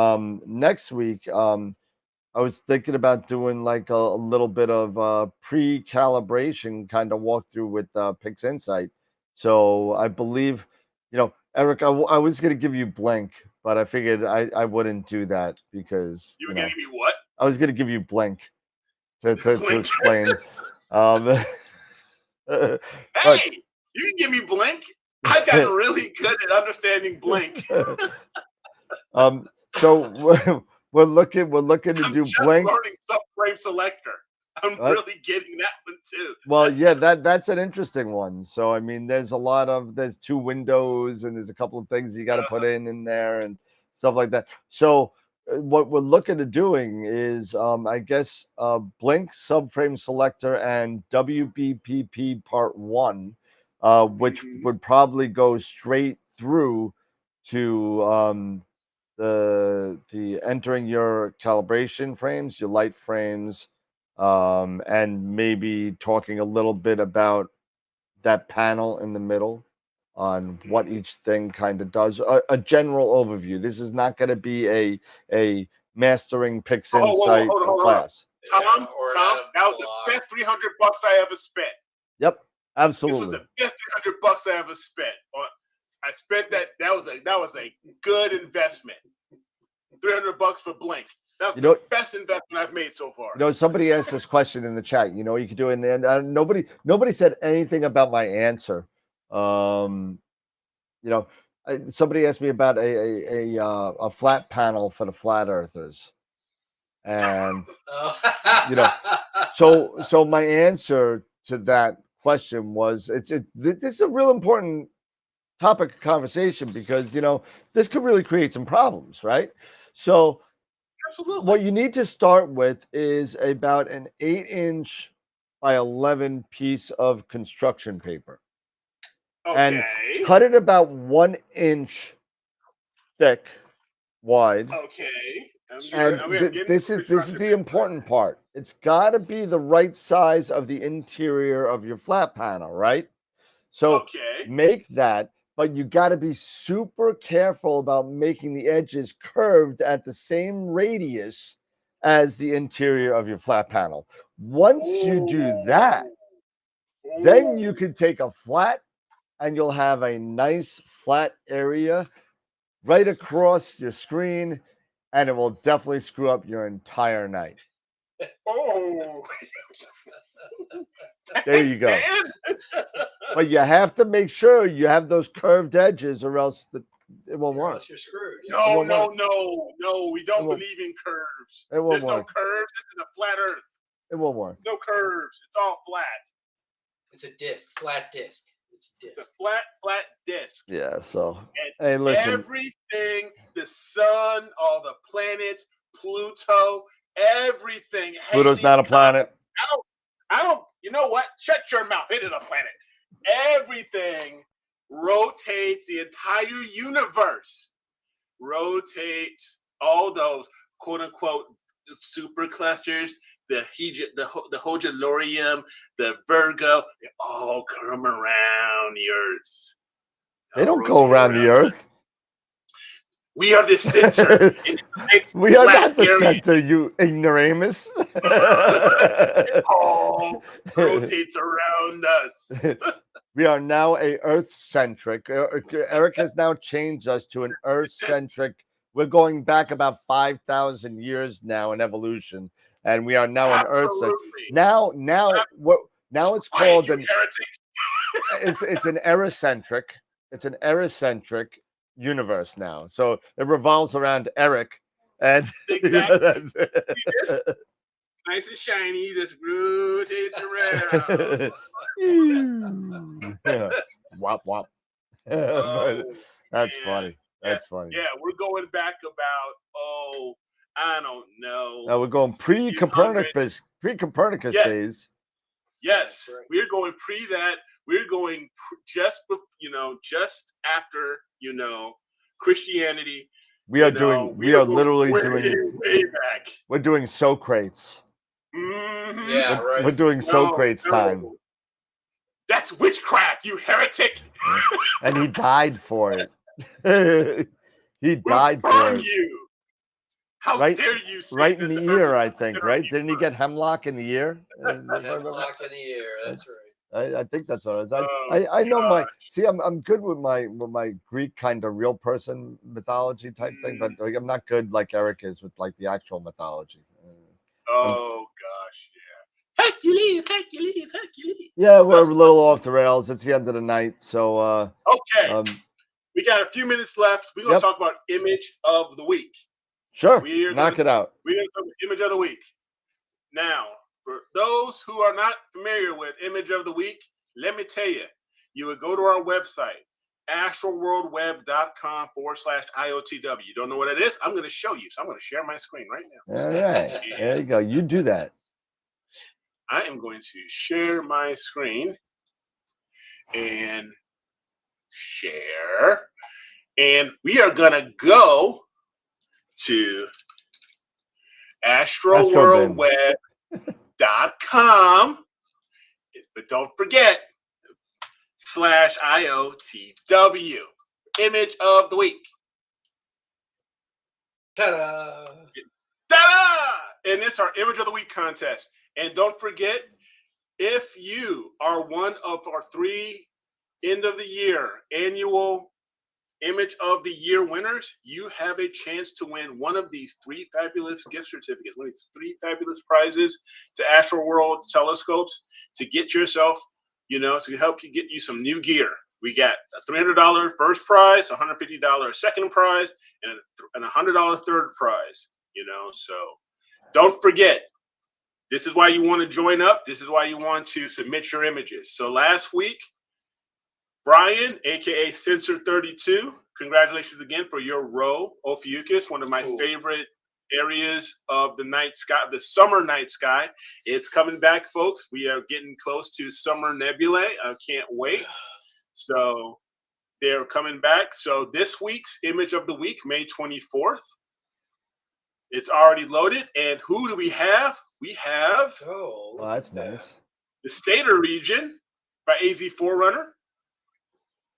next week, I was thinking about doing like a little bit of pre-calibration kind of walkthrough with Pix Insight. So I believe, Eric, I was going to give you blank, but I figured I wouldn't do that because, You were getting me what? I was going to give you blank to Blink. explain. Um, but Hey, you can give me Blink. I've gotten really good at understanding Blink. so we're looking to I'm do just blank. learning subframe selector. I'm What? really getting that one too. Well, yeah, that's an interesting one. So I mean, there's two windows and there's a couple of things you got to put in there and stuff like that. So what we're looking to doing is, I guess, Blink subframe selector and WBPP part 1, which would probably go straight through to the entering your calibration frames, your light frames, and maybe talking a little bit about that panel in the middle on what each thing kind of does. A general overview. This is not going to be a mastering Pix Insight Hold on. class. Tom, or Tom, Adam that was the Block. best $300 I ever spent. Yep, This absolutely. was the best $300 I ever spent. I spent that. That was a good investment. $300 for Blink. That was the best investment I've made so far. Somebody asked this question in the chat. You could do it, and nobody said anything about my answer. Somebody asked me about a flat panel for the flat earthers, and so my answer to that question was this is a real important topic of conversation because this could really create some problems, right? So Absolutely. what you need to start with is about an 8-inch by 11 piece of construction paper. Okay. And cut it about 1 inch thick wide. Okay. This is the important part. It's got to be the right size of the interior of your flat panel, right? So make that, but you got to be super careful about making the edges curved at the same radius as the interior of your flat panel. Once you do that, then you can take a flat and you'll have a nice flat area right across your screen, and it will definitely screw up your entire night. Oh, there you go. But you have to make sure you have those curved edges, or else it won't work. Else you're screwed. No. We don't believe in curves. There's no curves. This is a flat Earth. It won't work. No curves. It's all flat. It's a disc, flat disc. It's a disc. It's a flat disc. Yeah. So and hey, listen. Everything, the sun, all the planets, Pluto, everything. Pluto's not a planet. I don't. You know what? Shut your mouth. It is a planet. Everything rotates. The entire universe rotates. All those quote unquote superclusters, the Hojilorium, the Virgo, they all come around the Earth. They don't go around the Earth. We are the center. We are not the center, you ignoramus. It all rotates around us. We are now a Earth-centric. Eric has now changed us to an Earth-centric. We're going back about 5,000 years now in evolution, and we are now an Earth-centric. Now it's called an. It's an Ericentric. It's an Ericentric universe now, so it revolves around Eric, and exactly. That's it. Nice and shiny. This rotates around. Yeah. Wop wop. That's funny. That's funny. Yeah, we're going back about I don't know. Now we're going pre-Copernicus days. Yes, we're going pre that. We're going just after Christianity. We are doing. We are literally doing. Way back. We're doing Socrates. Mhm. Yeah, right. We're doing Socrates time, That's witchcraft, you heretic. and he died for it. He We'll died for burn it. you. How Right, dare you say right in that the earth ear, is I not think. considered Right? a Didn't he bird? get hemlock in the ear? Hemlock in the ear. That's right. I think that's what it is. Oh, I know my. gosh. See, I'm good with my Greek kind of real person mythology type thing, but like, I'm not good like Eric is with like the actual mythology. Oh gosh, yeah. Hercules. Yeah, we're a little off the rails. It's the end of the night, so Okay, we got a few minutes left. We're gonna Yep. talk about image of the week. sure, We're knock gonna it out. we're gonna talk about image of the week. Now, for those who are not familiar with image of the week, let me tell you, you would go to our website, astroworldweb.com/IOTW. You don't know what it is? I'm going to show you. So I'm going to share my screen right now. All right, there you go. You do that. I am going to share my screen and share. And we are going to go to astroworldweb.com. But don't forget, /IOTW. Image of the week. Ta-da! Ta-da! And it's our image of the week contest. And don't forget, if you are one of our 3 end of the year annual image of the year winners, you have a chance to win one of these 3 fabulous gift certificates, one of these 3 fabulous prizes to AstroWorld telescopes to get yourself, to help you get you some new gear. We got a $300 first prize, a $150 second prize, and a $100 third prize. So don't forget, this is why you want to join up. This is why you want to submit your images. So last week, Brian, aka Sensor32, congratulations again for your row, Ophiuchus, one of my favorite areas of the night sky, the summer night sky. It's coming back, folks. We are getting close to summer nebulae. I can't wait. So they're coming back. So this week's image of the week, May 24th. It's already loaded. And who do we have? We have That's nice. the Stater region by AZ Forerunner.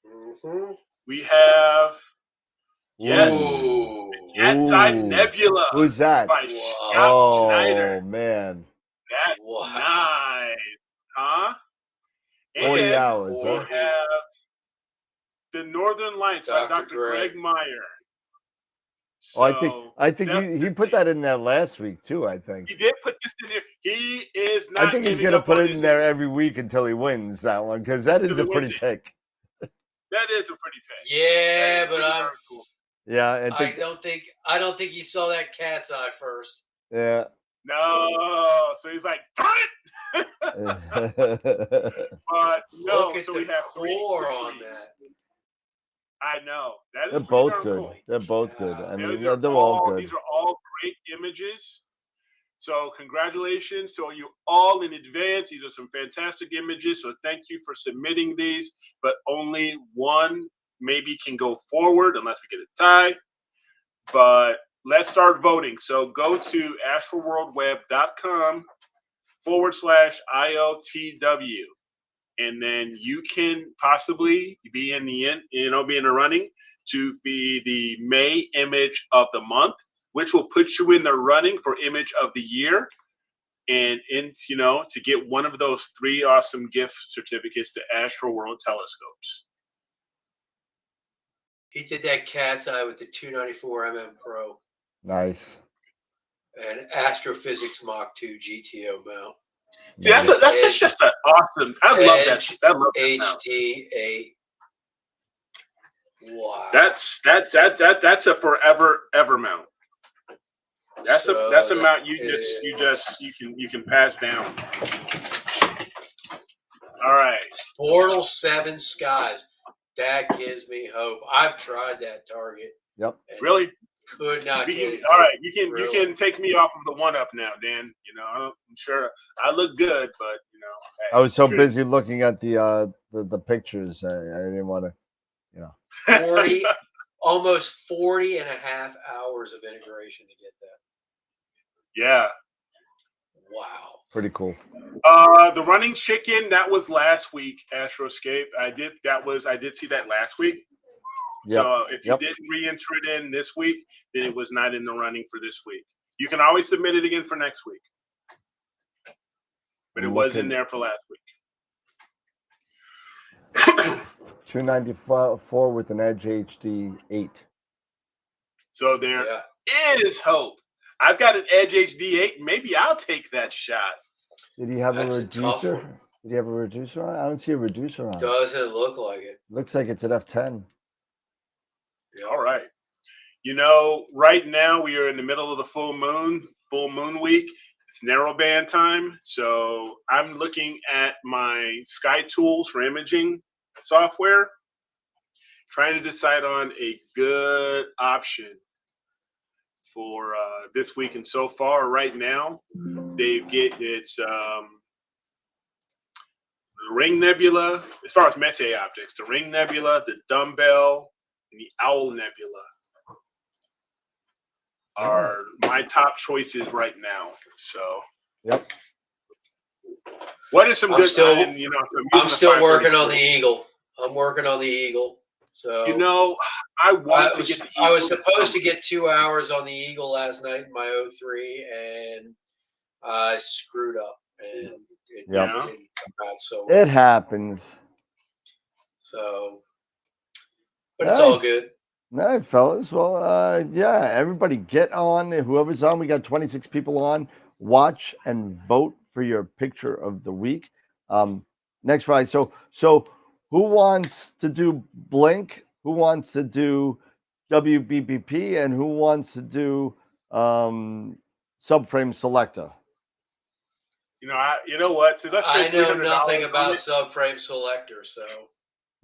Mm-hmm. We have the Cat's Eye Nebula. Who's that? By Scott Schneider. Oh man, That's nice, huh? 40 And hours. we have the Northern Lights by Dr. Greg Meyer. So I think he put that in there last week too. I think he did put this in there. He is not. I think he's gonna put it in there every week until he wins that one, because that is a pretty pick. That is a pretty pick. Yeah, but cool. Yeah, I don't think he saw that cat's eye first. Yeah. No, so he's like, darn it! But no, Look at so the we have core on that. I know that is They're both pretty good. cool. They're both good. I mean, These they're are all good. These are all great images. So congratulations to you all in advance. These are some fantastic images. So thank you for submitting these. But only one maybe can go forward unless we get a tie. But let's start voting. So go to astroworldweb.com/IOTW. And then you can possibly be in the running to be the May image of the month, which will put you in the running for image of the year, and to get one of those 3 awesome gift certificates to AstroWorld telescopes. He did that cat's eye with the 294 Pro. Nice. And Astrophysics Mach 2 GTO mount. See, that's just an awesome. I love that. I love that HD8. Wow. That's a forever ever mount. That's a mount you can pass down. All right. Portal 7 Skies. That gives me hope. I've tried that target. Yep. Really? Could not get it. All right, you can take me off of the 1-up now, Dan. I'm sure I look good, but I was so busy looking at the pictures, I didn't want to, 40 almost 40 and a half hours of integration to get that. Yeah. Wow. Pretty cool. The running chicken, that was last week, Astroscape. I did see that last week. Yep. So if you didn't re-enter it in this week, then it was not in the running for this week. You can always submit it again for next week. But it was in there for last week. 294 with an Edge HD 8. So there is hope. I've got an Edge HD 8. Maybe I'll take that shot. Did he have That's a reducer? Did he have a reducer on? I don't see a reducer on. Doesn't look like it. Looks like it's at F10. Yeah, all right. You know, right now we are in the middle of the full moon week. It's narrowband time. So I'm looking at my Sky Tools for imaging software, trying to decide on a good option for this week. And so far, right now, it's the Ring Nebula, as far as Messier optics, the Ring Nebula, the Dumbbell, and the Owl Nebula are my top choices right now. So, what is some good? I'm still working on the Eagle. I'm working on the Eagle. So I was supposed to get 2 hours on the Eagle last night in my 03, and I screwed up, and it didn't come out so well. It happens. So, but it's all good. All right, fellas. Well, everybody get on. Whoever's on, we got 26 people on. Watch and vote for your picture of the week. Next Friday. So who wants to do Blink? Who wants to do WBBP? And who wants to do Subframe Selector? You know what? So I know nothing about Subframe Selector, so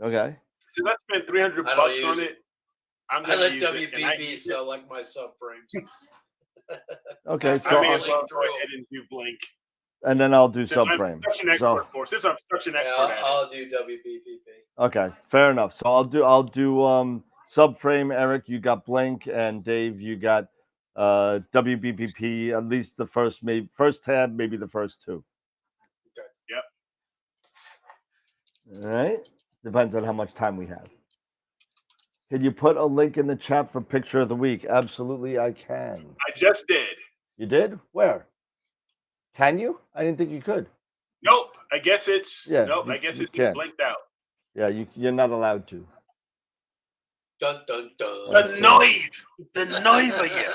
okay. So let's spend $300 on it. I let WBB select my subframes. Okay, so I may as well go ahead and do Blink. And then I'll do Since Subframe. I'm such an expert since I'm such an expert at it. I'll do WBBP. Okay, fair enough. So I'll do Subframe. Eric, you got Blink, and Dave, you got WBBP. At least the first tab, maybe the first two. Okay. Yep. All right. Depends on how much time we have. Can you put a link in the chat for picture of the week? Absolutely, I can. I just did. You did? Where? Can you? I didn't think you could. Nope. I guess it's I guess it's can. blinked out. Yeah, you're not allowed to. Dun dun dun. The noise of you.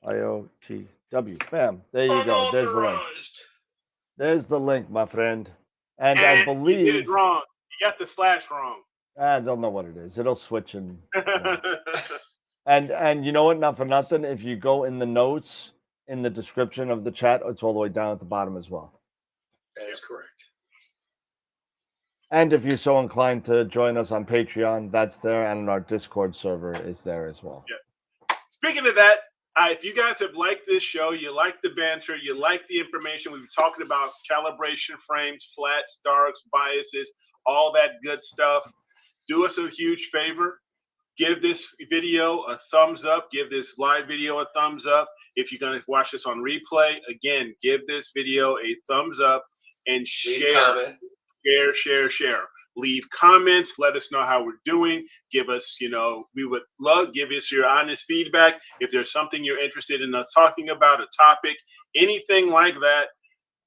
IOTW. Bam. There you go. There's the link. There's the link, my friend. And I believe you did it wrong. You got the slash wrong. I don't know what it is. It'll switch and and you know what? Not for nothing. If you go in the notes in the description of the chat, it's all the way down at the bottom as well. That is correct. And if you're so inclined to join us on Patreon, that's there, and our Discord server is there as well. Yeah. Speaking of that, if you guys have liked this show, you like the banter, you like the information, we've been talking about calibration, frames, flats, darks, biases, all that good stuff. Do us a huge favor. Give this video a thumbs up. Give this live video a thumbs up. If you're going to watch this on replay, again, give this video a thumbs up and share. Share. Leave comments. Let us know how we're doing. Give us, we would give us your honest feedback. If there's something you're interested in us talking about, a topic, anything like that,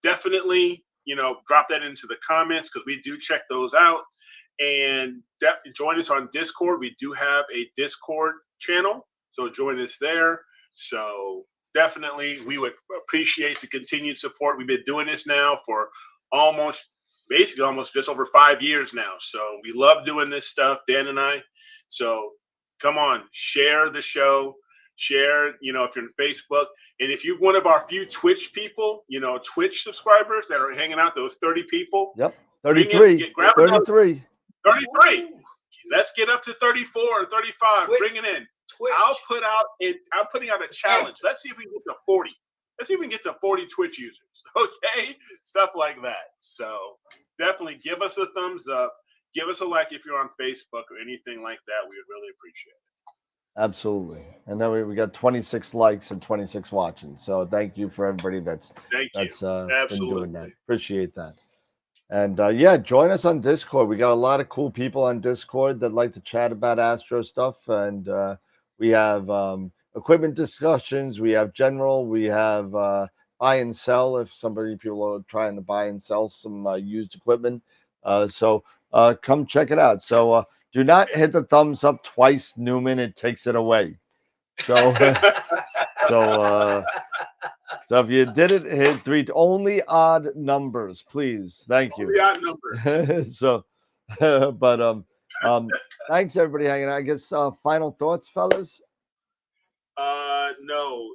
definitely, drop that into the comments because we do check those out. And join us on Discord. We do have a Discord channel, so join us there. So definitely, we would appreciate the continued support. We've been doing this now for almost just over 5 years now. So we love doing this stuff, Dan and I. So come on, share the show. Share, if you're on Facebook. And if you're one of our few Twitch people, Twitch subscribers that are hanging out, those 30 people. Yep, 33. 33. 33. Let's get up to 34 or 35. Twitch. Bring it in. Twitch. I'm putting out a challenge. Let's see if we can get to 40. Let's see if we can get to 40 Twitch users. Okay? Stuff like that. So definitely give us a thumbs up. give us a like if you're on Facebook or anything like that. We would really appreciate it. Absolutely. And then we got 26 likes and 26 watching. So thank you for everybody that's Thank you. been doing that. Absolutely. Appreciate that. And yeah, join us on Discord. We got a lot of cool people on Discord that like to chat about Astro stuff. And we have equipment discussions. We have general. We have buy and sell if people are trying to buy and sell some used equipment. So come check it out. So do not hit the thumbs up twice, Newman. It takes it away. So so if you did it, hit 3. Only odd numbers, please. Thank you. Only odd numbers. So, but thanks everybody hanging out. I guess final thoughts, fellas. No.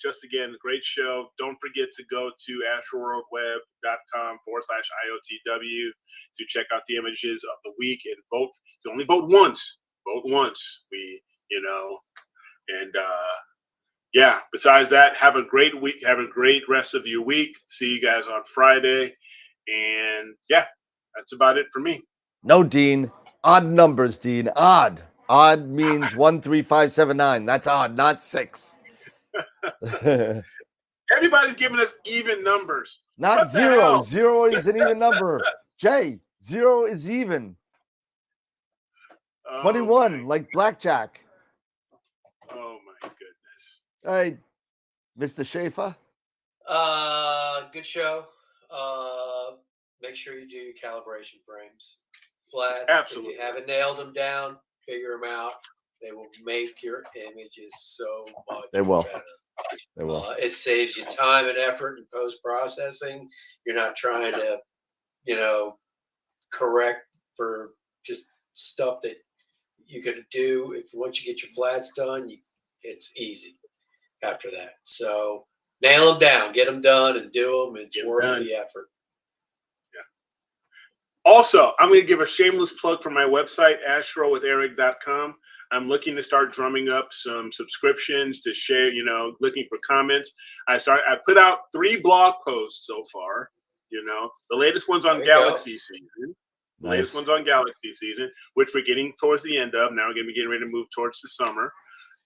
Just again, great show. Don't forget to go to astroworldweb.com/IOTW to check out the images of the week and vote. You only vote once. Vote once. Yeah. Besides that, have a great week. Have a great rest of your week. See you guys on Friday. And yeah, that's about it for me. No, Dean. Odd numbers, Dean. Odd. Odd means 1, 3, 5, 7, 9. That's odd, not 6. Everybody's giving us even numbers. Not 0. 0 is an even number. Jay, 0 is even. 21, like blackjack. Oh my goodness. All right, Mr. Schaefer. Good show. Make sure you do your calibration frames. Flats. Absolutely. If you haven't nailed them down, figure them out. They will make your images so much better. They will. It saves you time and effort in post-processing. You're not trying to, correct for just stuff that you could do. If once you get your flats done, it's easy after that. So nail them down, get them done, and do them. It's worth the effort. Also, I'm going to give a shameless plug for my website, astrowitheric.com. I'm looking to start drumming up some subscriptions to share, looking for comments. I put out 3 blog posts so far, the latest one's on Galaxy season. The latest one's on Galaxy season, which we're getting towards the end of. Now we're going to be getting ready to move towards the summer.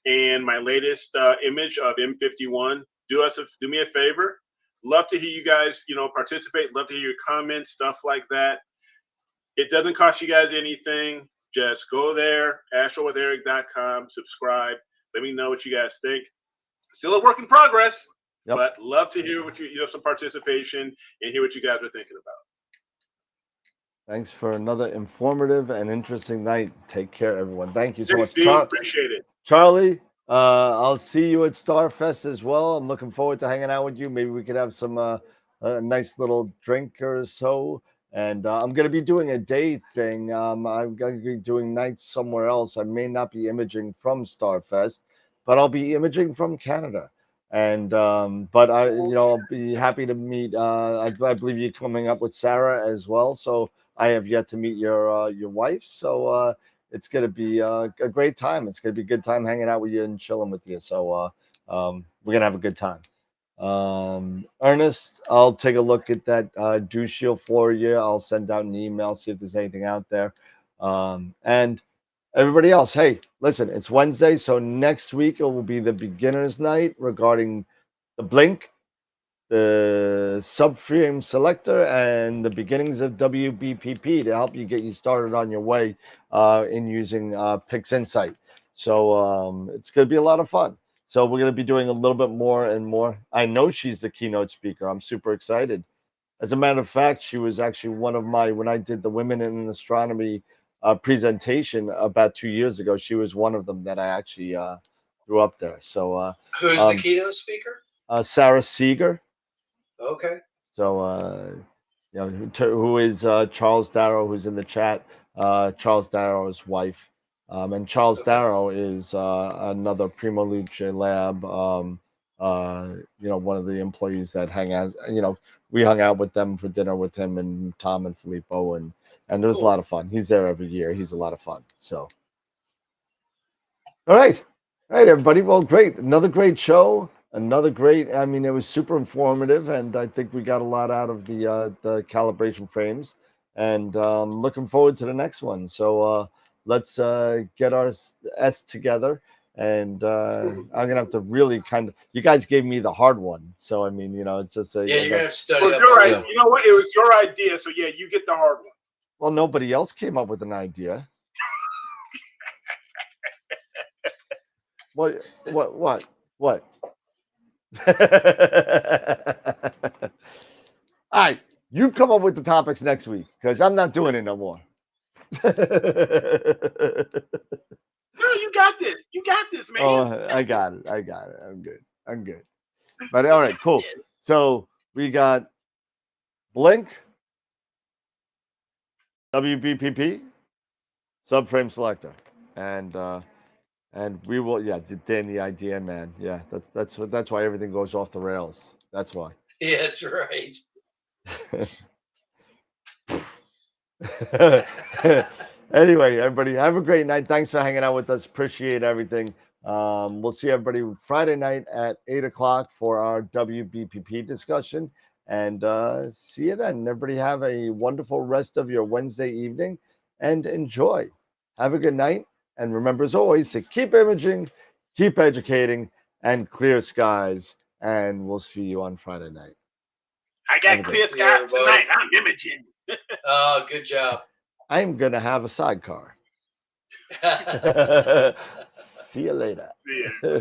And my latest image of M51, do me a favor. Love to hear you guys, participate. Love to hear your comments, stuff like that. It doesn't cost you guys anything. Just go there, astrowitheric.com, subscribe. Let me know what you guys think. Still a work in progress, but love to hear what some participation and hear what you guys are thinking about. Thanks for another informative and interesting night. Take care, everyone. Thank you so much. Steve, appreciate it. Charlie, I'll see you at Starfest as well. I'm looking forward to hanging out with you. Maybe we could have some a nice little drink or so. And I'm going to be doing a day thing. I'm going to be doing nights somewhere else. I may not be imaging from Starfest, but I'll be imaging from Canada. And but I'll be happy to meet. I believe you're coming up with Sarah as well. So I have yet to meet your wife. So it's going to be a great time. It's going to be a good time hanging out with you and chilling with you. So we're going to have a good time. Ernest, I'll take a look at that dew shield for you. I'll send out an email, see if there's anything out there. And everybody else, hey, listen, it's Wednesday, so next week it will be the beginner's night regarding the Blink, the subframe selector, and the beginnings of WBPP to help you get you started on your way in using Pix Insight. So it's going to be a lot of fun. So we're going to be doing a little bit more and more. I know she's the keynote speaker. I'm super excited. As a matter of fact, she was actually one of when I did the Women in Astronomy presentation about 2 years ago, she was one of them that I actually threw up there. So who's the keynote speaker? Sarah Seeger. Okay. So who is Charles Darrow, who's in the chat? Charles Darrow's wife. And Charles Darrow is another Prima Luce Lab, one of the employees that we hung out with them for dinner with him and Tom and Filippo, and it was a lot of fun. He's there every year. He's a lot of fun. So, all right, everybody. Well, great. Another great show. It was super informative, and I think we got a lot out of the calibration frames. and looking forward to the next one. So let's get our S together. And I'm gonna have to really kind of. You guys gave me the hard one, so I mean, it's just Yeah, you're gonna have to study Well, up. you're on right. that one. You know what? It was your idea, so yeah, you get the hard one. Well, nobody else came up with an idea. What? All right, you come up with the topics next week because I'm not doing it no more. No, you got this. You got this, man. Oh, I got it. I'm good. But all right, cool. So we got Blink, WBPP, subframe selector, and we will. Yeah, Dan, the idea, man. Yeah, that's why everything goes off the rails. That's why. Yeah, that's right. Anyway, everybody, have a great night. Thanks for hanging out with us. Appreciate everything. We'll see everybody Friday night at 8:00 for our WBPP discussion. And see you then. Everybody have a wonderful rest of your Wednesday evening and enjoy. Have a good night. And remember, as always, to keep imaging, keep educating, and clear skies. And we'll see you on Friday night. I got clear skies tonight. I'm imaging. Oh, good job. I'm going to have a sidecar. See you later. Yeah.